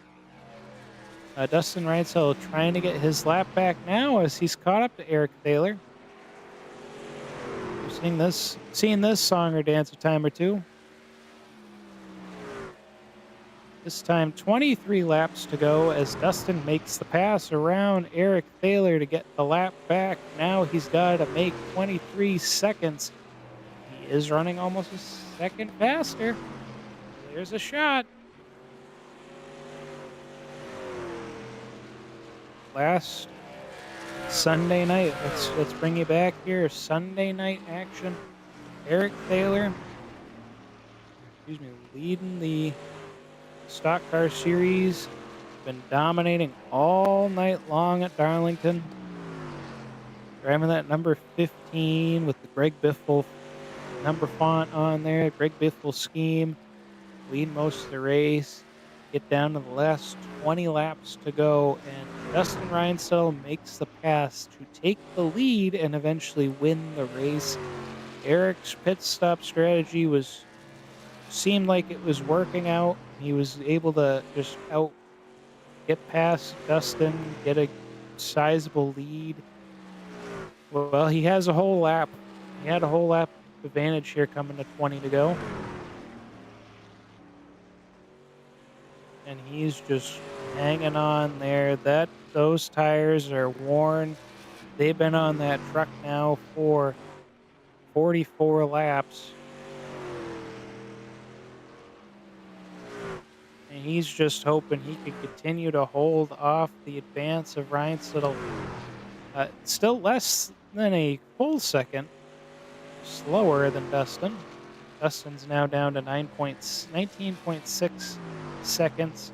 Dustin Reinsettle trying to get his lap back now as he's caught up to Eric Thaler. We're seeing this song or dance a time or two. This time 23 laps to go as Dustin makes the pass around Eric Thaler to get the lap back. Now he's got to make 23 seconds. He is running almost a second faster. There's a shot. Last Sunday night. Let's bring you back here. Sunday night action. Eric Thaler, leading the Stock Car Series. Been dominating all night long at Darlington. Driving that number 15 with the Greg Biffle number font on there. Greg Biffle scheme. Lead most of the race, get down to the last 20 laps to go, and Dustin Reinsettle makes the pass to take the lead and eventually win the race. Eric's pit stop strategy seemed like it was working out. He was able to just get past Dustin, get a sizable lead. Well, he has a whole lap. He had a whole lap advantage here coming to 20 to go. and he's just hanging on there. Those tires are worn. They've been on that truck now for 44 laps, and he's just hoping he could continue to hold off the advance of Ryan Siddle. Still less than a full second slower than Dustin. Dustin's now down to 19.6 seconds.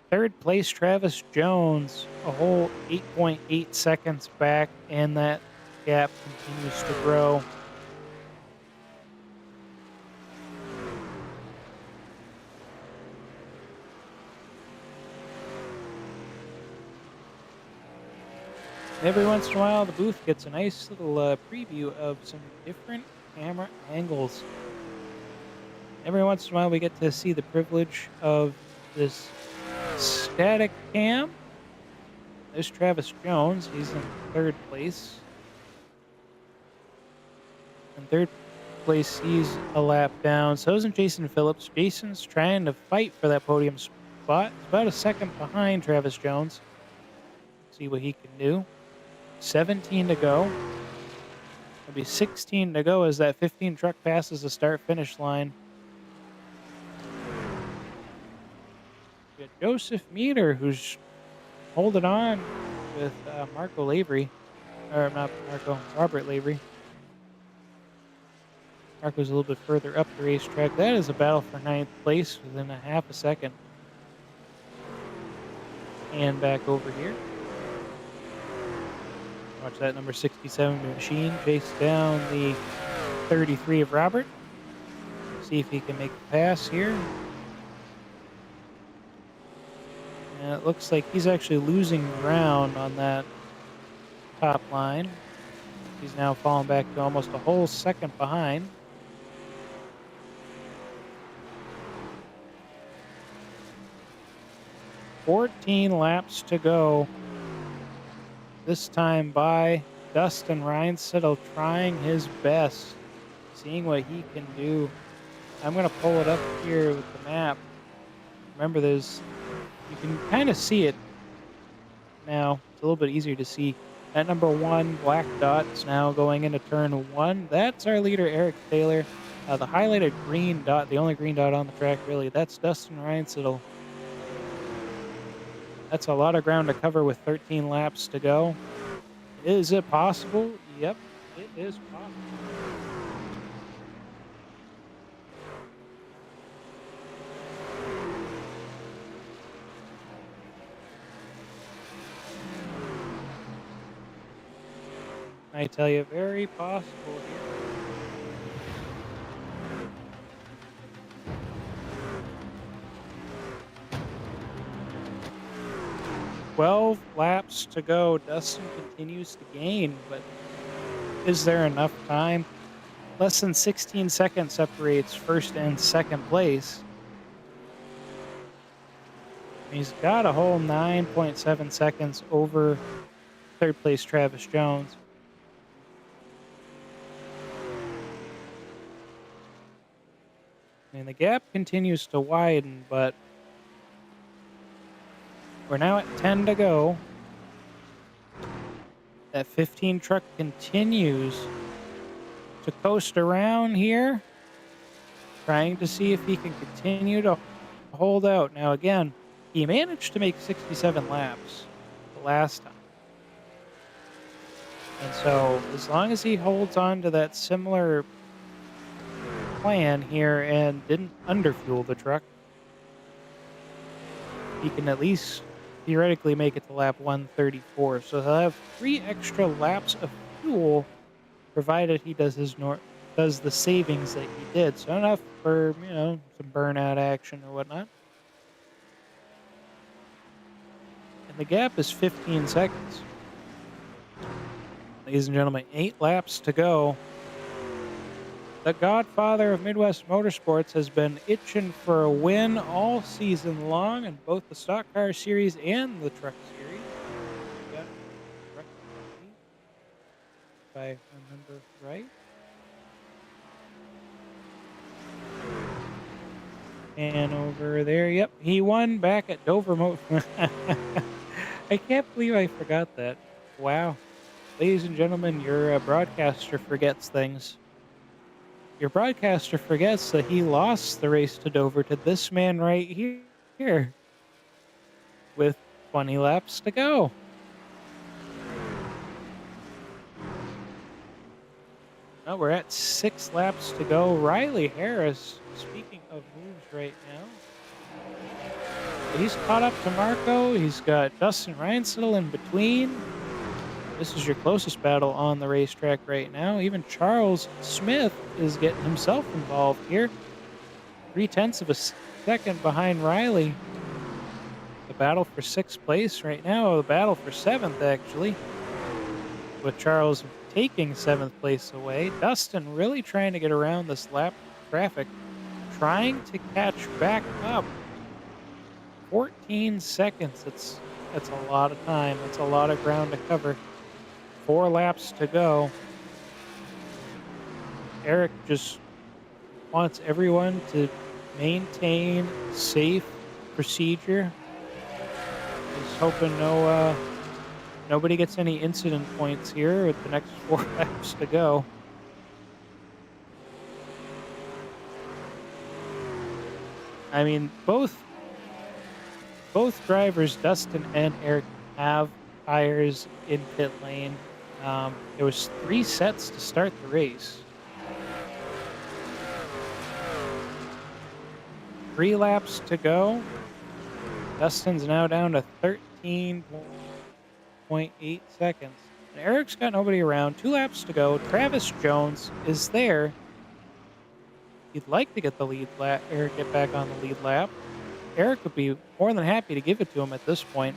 Third place, Travis Jones, a whole 8.8 seconds back, and that gap continues to grow. Every once in a while, the booth gets a nice little preview of some different camera angles. Every once in a while, we get to see the privilege of this static cam. There's Travis Jones. He's in third place. In third place, he's a lap down. So isn't Jason Phillips. Jason's trying to fight for that podium spot. He's about a second behind Travis Jones. See what he can do. 17 to go. It'll be 16 to go as that 15 truck passes the start-finish line. We got Joseph Meter, who's holding on with Marco Lavery. Or not Marco, Robert Lavery. Marco's a little bit further up the racetrack. That is a battle for ninth place within a half a second. And back over here. Watch that number 67 machine chase down the 33 of Robert. See if he can make the pass here. And it looks like he's actually losing ground on that top line. He's now falling back to almost a whole second behind. $14 laps to go. This time by Dustin Reinsettle trying his best, seeing what he can do. I'm going to pull it up here with the map. Remember, you can kind of see it now. It's a little bit easier to see. That number 1 black dot is now going into turn 1. That's our leader, Eric Taylor. The highlighted green dot, the only green dot on the track, really, that's Dustin Reinsettle. That's a lot of ground to cover with 13 laps to go. Is it possible? Yep, it is possible. I tell you, very possible here. 12 laps to go. Dustin continues to gain, but is there enough time? Less than 16 seconds separates first and second place. He's got a whole 9.7 seconds over third place Travis Jones. I mean, the gap continues to widen, but we're now at 10 to go. That 15 truck continues to coast around here, trying to see if he can continue to hold out. Now, again, he managed to make 67 laps the last time. And so, as long as he holds on to that similar plan here and didn't underfuel the truck, he can at least theoretically make it to lap 134. So he'll have 3 extra laps of fuel, provided he does the savings that he did. So enough for, some burnout action or whatnot. And the gap is 15 seconds. Ladies and gentlemen, 8 laps to go. The godfather of Midwest Motorsports has been itching for a win all season long in both the Stock Car Series and the Truck Series. We got Truck Series, if I remember right. Hanover there. Yep, he won back at Dover I can't believe I forgot that. Wow. Ladies and gentlemen, your broadcaster forgets things. Your broadcaster forgets that he lost the race to Dover to this man right here with 20 laps to go. Oh, we're at 6 laps to go. Riley Harris, speaking of moves right now, he's caught up to Marco. He's got Dustin Reinsettel in between. This is your closest battle on the racetrack right now. Even Charles Smith is getting himself involved here. 0.3 of a second behind Riley. The battle for 6th place right now, the battle for 7th actually, with Charles taking 7th place away. Dustin really trying to get around this lap traffic, trying to catch back up. 14 seconds. That's a lot of time. That's a lot of ground to cover. 4 laps to go. Eric just wants everyone to maintain safe procedure. He's hoping nobody gets any incident points here with the next 4 laps to go. I mean, both drivers, Dustin and Eric, have tires in pit lane. There was 3 sets to start the race. 3 laps to go. Dustin's now down to 13.8 seconds. And Eric's got nobody around. 2 laps to go. Travis Jones is there. He'd like to get the lead lap or get back on the lead lap. Eric would be more than happy to give it to him at this point.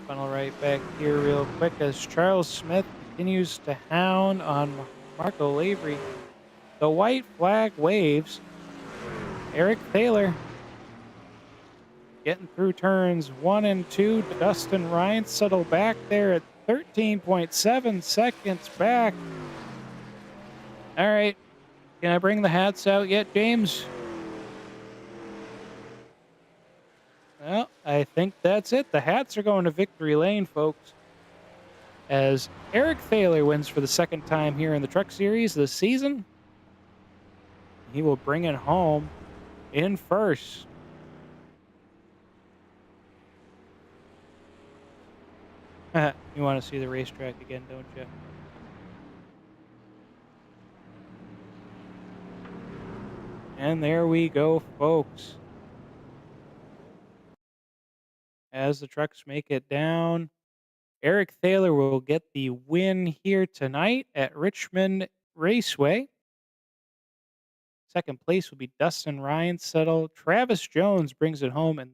Funnel right back here real quick as Charles Smith continues to hound on Marco Lavery. The white flag waves. Eric Thaler getting through turns 1 and 2. Dustin Reinsettel back there at 13.7 seconds back. All right. Can I bring the hats out yet, James? Well, I think that's it. The hats are going to victory lane, folks. As Eric Thaler wins for the 2nd time here in the Truck Series this season, he will bring it home in first. You want to see the racetrack again, don't you? And there we go, folks. As the trucks make it down, Eric Thaler will get the win here tonight at Richmond Raceway. 2nd place will be Dustin Reinsettel. Travis Jones brings it home in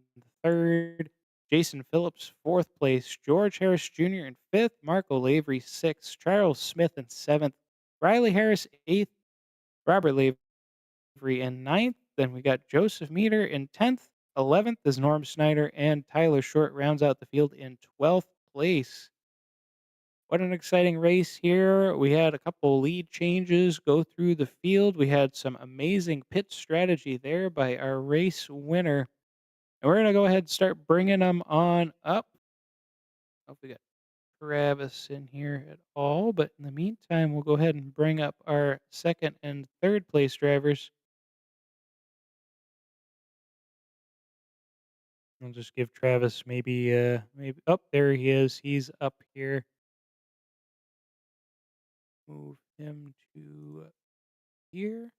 3rd. Jason Phillips, 4th place. George Harris Jr. in 5th. Marco Lavery, 6th. Charles Smith in 7th. Riley Harris, 8th. Robert Lavery in 9th. Then we got Joseph Meter in 10th. 11th is Norm Snyder, and Tyler Short rounds out the field in 12th place. What an exciting race here. We had a couple lead changes go through the field. We had some amazing pit strategy there by our race winner. And we're going to go ahead and start bringing them on up. Hope we got Travis in here at all. But in the meantime, we'll go ahead and bring up our 2nd and 3rd place drivers. I'll just give Travis maybe oh, there he is. He's up here. Move him to here.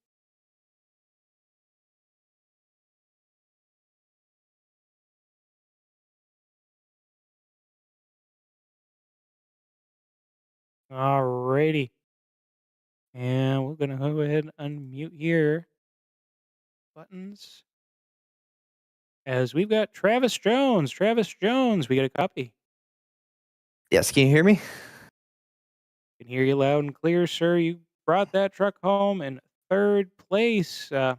Alrighty. And we're gonna go ahead and unmute here. Buttons. As we've got Travis Jones. Travis Jones, we get a copy. Yes, can you hear me? Can hear you loud and clear, sir. You brought that truck home in 3rd place. How'd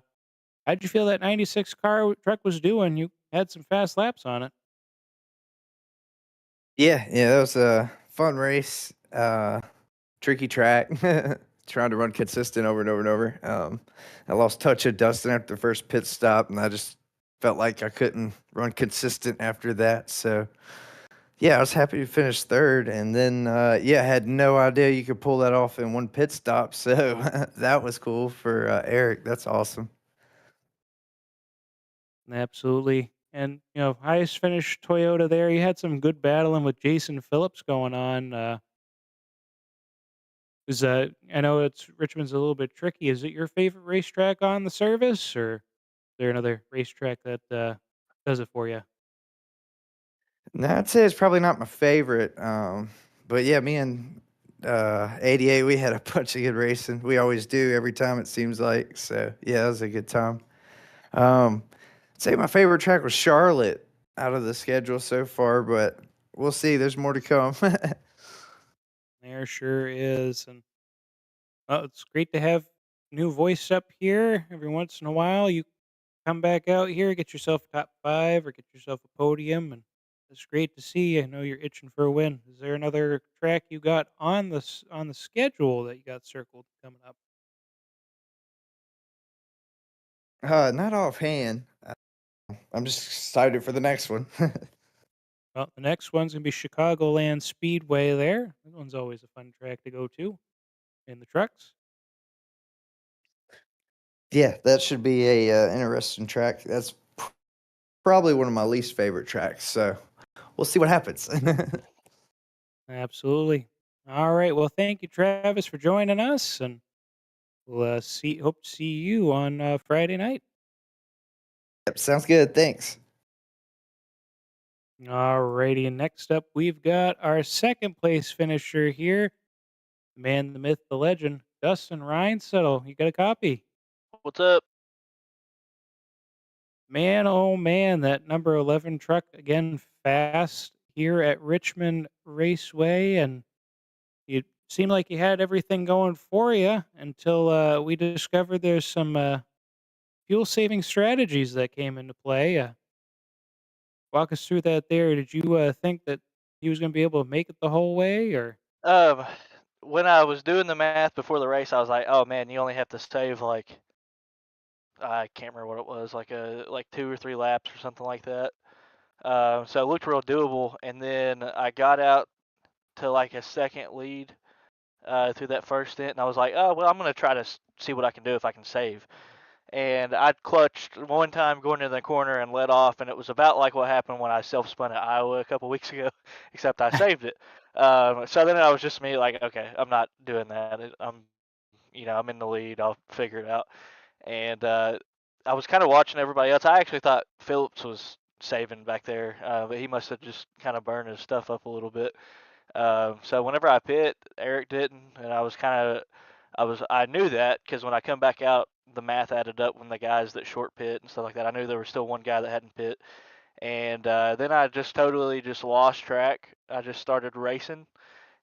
you feel that 96 truck was doing? You had some fast laps on it. Yeah, that was a fun race. Tricky track. trying to run consistent over and over and over. I lost touch of Dustin after the first pit stop, and I just felt like I couldn't run consistent after that. So yeah, I was happy to finish third, and then yeah, I had no idea you could pull that off in one pit stop. So that was cool for Eric. That's awesome. Absolutely. And, highest finished Toyota there. You had some good battling with Jason Phillips going on. I know it's Richmond's a little bit tricky. Is it your favorite racetrack on the service, or is there another racetrack that does it for you? No, I'd say it's probably not my favorite. But yeah, me and 88, we had a bunch of good racing. We always do every time it seems like. So yeah, it was a good time. I'd say my favorite track was Charlotte out of the schedule so far, but we'll see. There's more to come. There sure is. And it's great to have new voice up here every once in a while. You come back out here, get yourself a top five or get yourself a podium, and it's great to see. I know you're itching for a win. Is there another track you got on the schedule that you got circled coming up? Not offhand. I'm just excited for the next one. Well, the next one's gonna be Chicagoland Speedway. There, that one's always a fun track to go to in the trucks. Yeah, that should be a interesting track. That's probably one of my least favorite tracks. So we'll see what happens. Absolutely. All right. Well, thank you, Travis, for joining us, and we'll hope to see you on Friday night. Yep, sounds good. Thanks. Alrighty, and next up we've got our second place finisher here, the man, the myth, the legend, Dustin Reinsettle. You got a copy? What's up? Man, oh man, that number 11 truck again fast here at Richmond Raceway, and you seemed like you had everything going for you until we discovered there's some fuel saving strategies that came into play. Walk us through that there. Did you think that he was going to be able to make it the whole way, or? Um, when I was doing the math before the race, I was like, "Oh man, you only have to save like I can't remember what it was, like 2 or 3 laps or something like that." So it looked real doable. And then I got out to like a second lead through that first stint, and I was like, "Oh well, I'm gonna try to see what I can do if I can save." And I clutched one time going into the corner and let off, and it was about like what happened when I self-spun at Iowa a couple weeks ago, except I saved it. So then I was just me like, okay, I'm not doing that. I'm in the lead. I'll figure it out. And I was kind of watching everybody else. I actually thought Phillips was saving back there, but he must have just kind of burned his stuff up a little bit. So whenever I pit, Eric didn't, and I knew that because when I come back out, the math added up when the guys that short pit and stuff like that. I knew there was still one guy that hadn't pit, and then I just totally just lost track. I just started racing,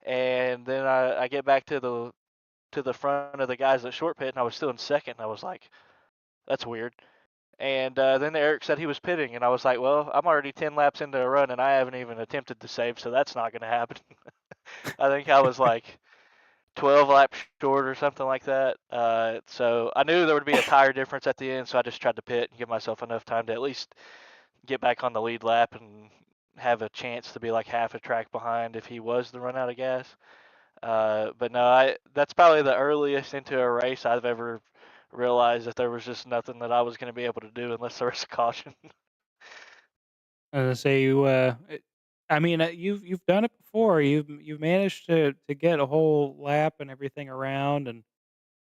and then I get back to the front of the guys that short pit, and I was still in second. And I was like, that's weird. And then Eric said he was pitting, and I was like, well, I'm already 10 laps into a run, and I haven't even attempted to save, so that's not going to happen. I think I was like 12 laps short or something like that. So I knew there would be a tire difference at the end, so I just tried to pit and give myself enough time to at least get back on the lead lap and have a chance to be like half a track behind if he was to run out of gas. But no, that's probably the earliest into a race I've ever realized that there was just nothing that I was going to be able to do unless there was a caution. I was gonna say I mean, you've done it before. You've managed to get a whole lap and everything around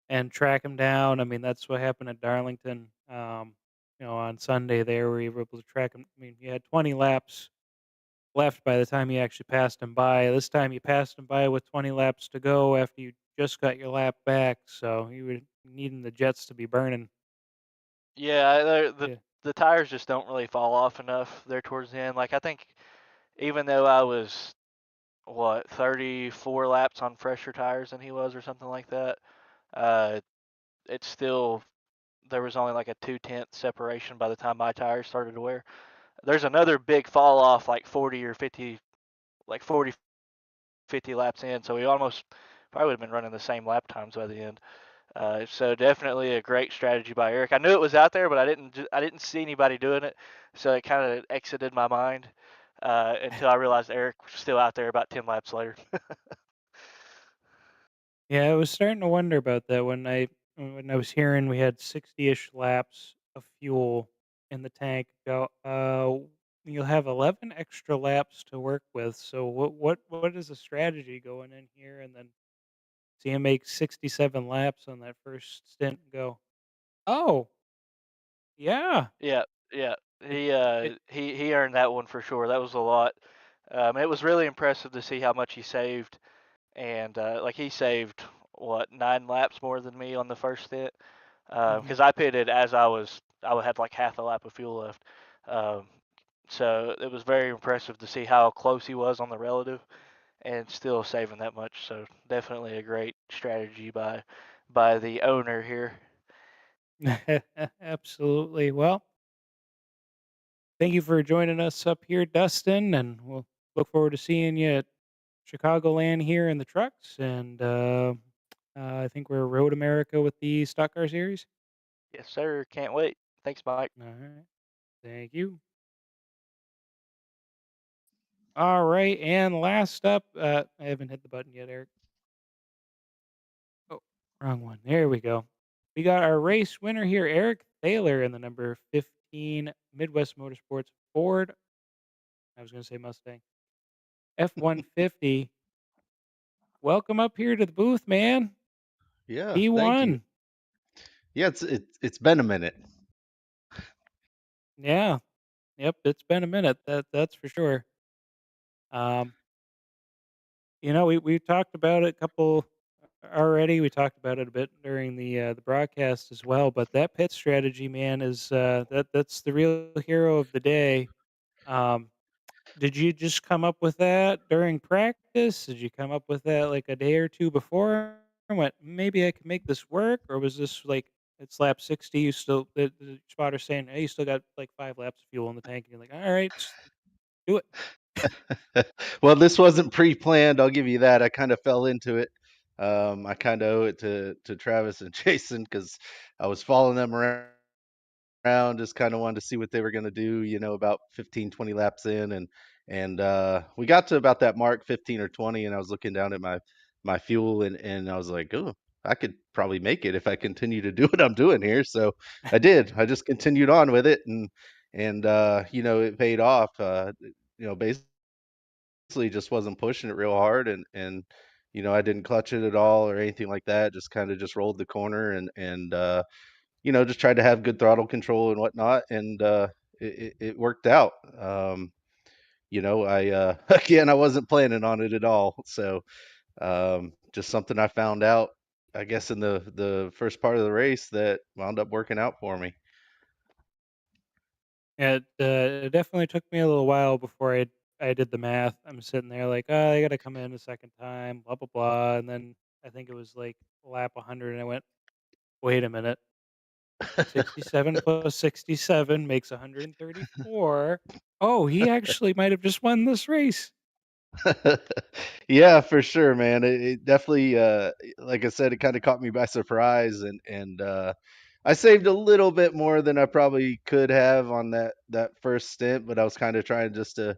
and track him down. I mean, that's what happened at Darlington. On Sunday there, where you were able to track him. I mean, you had 20 laps left by the time you actually passed him by. This time you passed him by with 20 laps to go after you just got your lap back. So you were needing the jets to be burning. Yeah, the Yeah. the tires just don't really fall off enough there towards the end. Like I think even though I was 34 laps on fresher tires than he was or something like that, uh, it's still there was only like a 2/10 separation by the time my tires started to wear. There's another big fall off like 40 or 50, like 40, 50 laps in. So probably would have been running the same lap times by the end. So definitely a great strategy by Eric. I knew it was out there, but I didn't see anybody doing it, so it kind of exited my mind until I realized Eric was still out there about 10 laps later. Yeah, I was starting to wonder about that when I was hearing we had 60-ish laps of fuel in the tank. Go, you'll have 11 extra laps to work with. So what is the strategy going in here? And then see him make 67 laps on that first stint. And go, oh yeah, Yeah, yeah. it He it uh he he earned that one for sure. That was a lot. It was really impressive to see how much he saved, and like he saved what 9 laps more than me on the first stint. mhm. Because I pitted as I had like half a lap of fuel left. Um, so it was very impressive to see how close he was on the relative and still saving that much. So definitely a great strategy by the owner here. Absolutely. Well, thank you for joining us up here, Dustin, and we'll look forward to seeing you at Chicagoland here in the trucks. And I think we're Road America with the Stock Car Series. Yes, sir. Can't wait. Thanks, Mike. All right. Thank you. All right. And last up, I haven't hit the button yet, Eric. Oh, wrong one. There we go. We got our race winner here, Eric Thaler, in the number 15 Midwest Motorsports Ford. I was going to say Mustang. F 150. Welcome up here to the booth, man. Yeah, He thank you. won. Yeah, it's been a minute. Yeah. Yep. It's been a minute. That's for sure. Um, we talked about it a couple already. We talked about it a bit during the broadcast as well. But that pit strategy, man, is that's the real hero of the day. Um, did you just come up with that during practice? Did you come up with that like a day or two before? And went, maybe I can make this work, or was this like it's lap 60? You still the spotter saying, hey, you still got like 5 laps of fuel in the tank, and you're like, all right, just do it. Well, this wasn't pre-planned, I'll give you that. I kind of fell into it. I kind of owe it to Travis and Jason because I was following them around, just kind of wanted to see what they were going to do, about 15, 20 laps in, and we got to about that mark, 15 or 20, and I was looking down at my fuel, and I was like, oh, I could probably make it if I continue to do what I'm doing here. So I did. I just continued on with it, and it paid off. Basically just wasn't pushing it real hard, and I didn't clutch it at all or anything like that. Just kind of just rolled the corner and just tried to have good throttle control and whatnot, and it worked out. I again, I wasn't planning on it at all, so just something I found out, I guess, in the first part of the race that wound up working out for me. It definitely took me a little while before I did the math. I'm sitting there like, oh, I got to come in a second time, blah blah blah, and then I think it was like lap 100, and I went, wait a minute, 67 plus 67 makes 134. Oh, he actually might have just won this race. Yeah, for sure, man. It definitely, like I said, it kind of caught me by surprise, and I saved a little bit more than I probably could have on that first stint, but I was kind of trying just to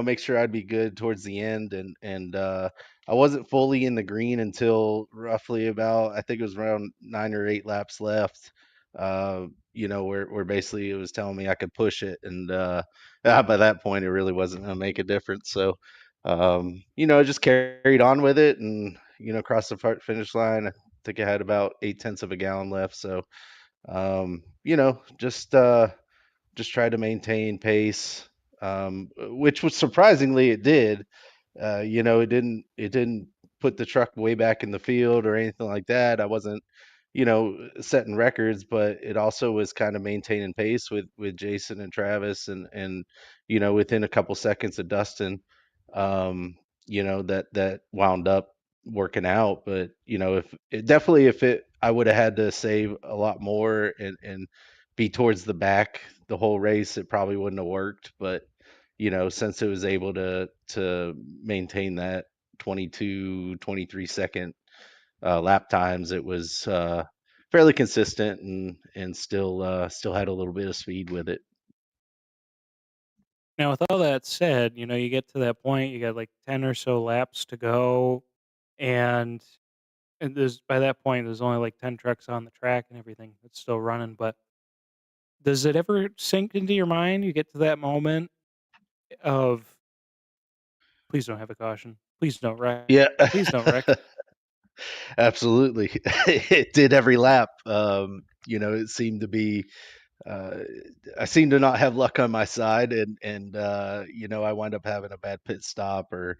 make sure I'd be good towards the end, and I wasn't fully in the green until roughly about, I think it was around 9 or 8 laps left. Where basically it was telling me I could push it, and by that point, it really wasn't going to make a difference. So, I just carried on with it and crossed the finish line. I think I had about 8 tenths of a gallon left. So, just try to maintain pace, which was surprisingly it did. It didn't put the truck way back in the field or anything like that. I wasn't, setting records, but it also was kind of maintaining pace with Jason and Travis, and within a couple seconds of Dustin, that wound up working out. But if I would have had to save a lot more and be towards the back the whole race, it probably wouldn't have worked. But since it was able to maintain 22, 23-second lap times. It was fairly consistent and still had a little bit of speed with it. Now, with all that said, you get to that point, you got like 10 or so laps to go, and there's by that point there's only like 10 trucks on the track and everything. It's still running, but does it ever sink into your mind? You get to that moment of please don't have a caution. Please don't wreck. Yeah. Please don't wreck. Absolutely. It did every lap. It seemed to be uh, I seem to not have luck on my side, and I wind up having a bad pit stop or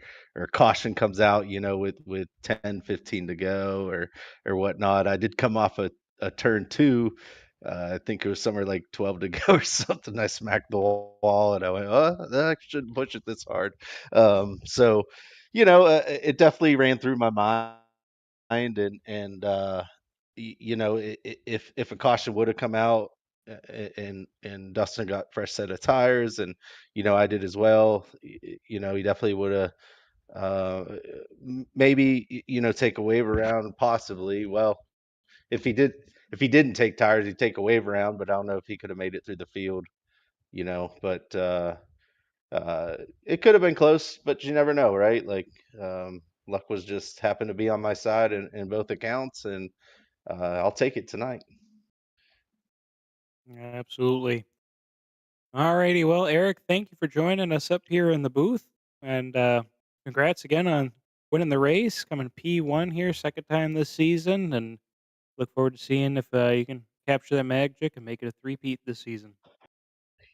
caution comes out, with 10, 15 to go or whatnot. I did come off a turn two. I think it was somewhere like 12 to go or something. I smacked the wall and I went, oh, I shouldn't push it this hard. So, it definitely ran through my mind if a caution would have come out and Dustin got fresh set of tires and I did as well, he definitely would have uh maybe take a wave around possibly. Well, if he didn't take tires, he'd take a wave around, but I don't know if he could have made it through the field, but uh it could have been close, but you never know, right? Like, luck was just happened to be on my side in both accounts, and I'll take it tonight. Absolutely. Alrighty, well, Eric, thank you for joining us up here in the booth, and congrats again on winning the race, coming P1 here, second time this season, and look forward to seeing if you can capture that magic and make it a three-peat this season.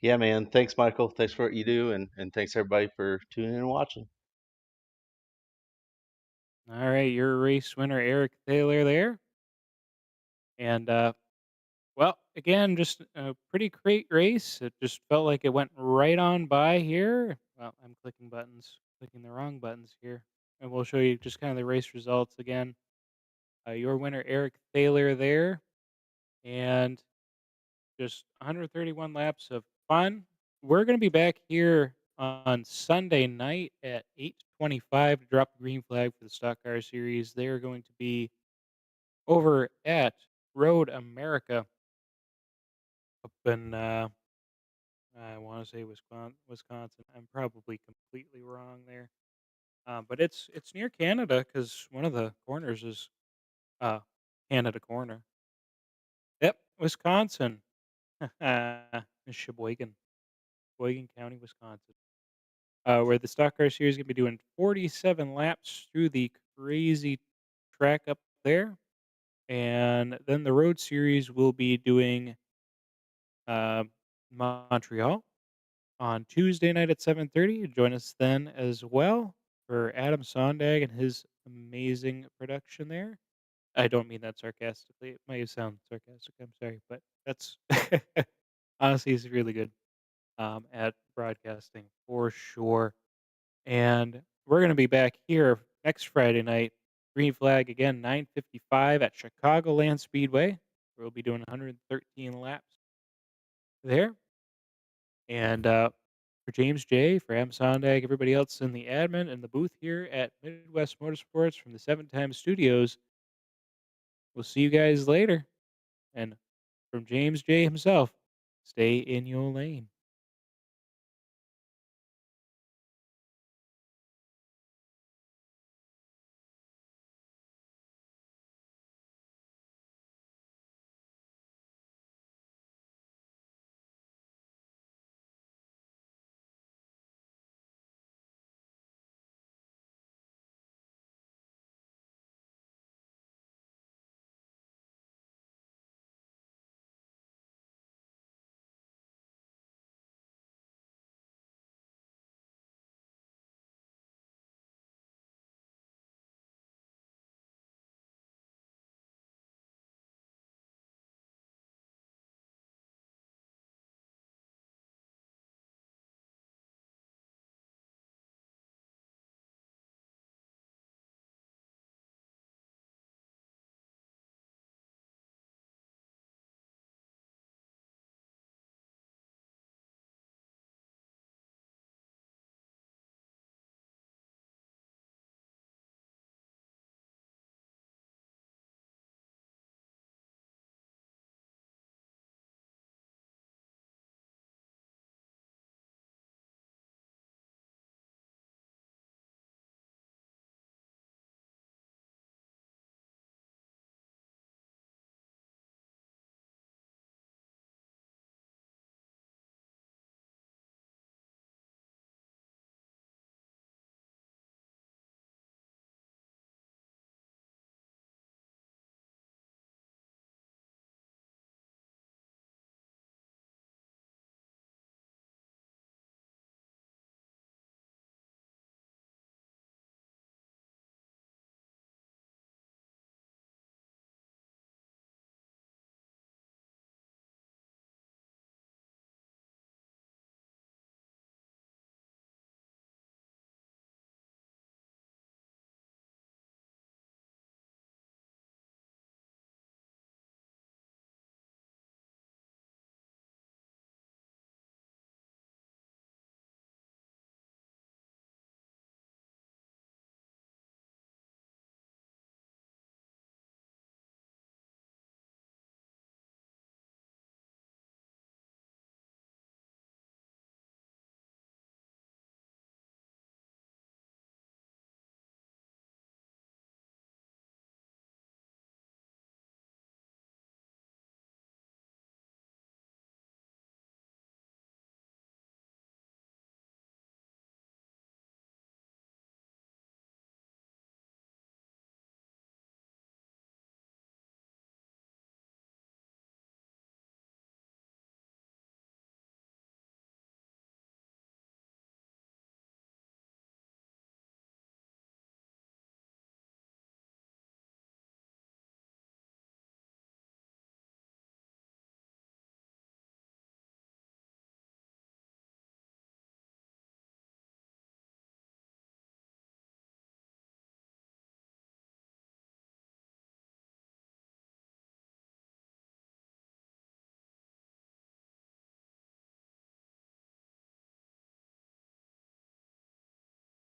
Yeah, man. Thanks, Michael. Thanks for what you do, and thanks everybody for tuning in and watching. All right, your race winner, Eric Taylor, there, and well, again, just a pretty great race. It just felt like it went right on by here. Well, I'm clicking the wrong buttons here, and we'll show you just kind of the race results again. Your winner, Eric Thaler, there, and just 131 laps of fun. We're going to be back here on Sunday night at 8:25 to drop the green flag for the Stock Car Series. They are going to be over at Road America up in I want to say Wisconsin. I'm probably completely wrong there, but it's near Canada because one of the corners is uh, Canada Corner. Yep, Wisconsin. In Sheboygan County, Wisconsin, where the Stock Car Series is going to be doing 47 laps through the crazy track up there, and then the Road Series will be doing uh, Montreal on Tuesday night at 7:30. Join us then as well for Adam Sondag and his amazing production there. I don't mean that sarcastically. It might sound sarcastic. I'm sorry, but that's honestly, he's really good at broadcasting for sure. And we're going to be back here next Friday night. Green flag again, 9:55 at Chicagoland Speedway. We'll be doing 113 laps there. And for James J, for Am Sondag, everybody else in the admin and the booth here at Midwest Motorsports from the 7 Times Studios, we'll see you guys later. And from James J himself, stay in your lane.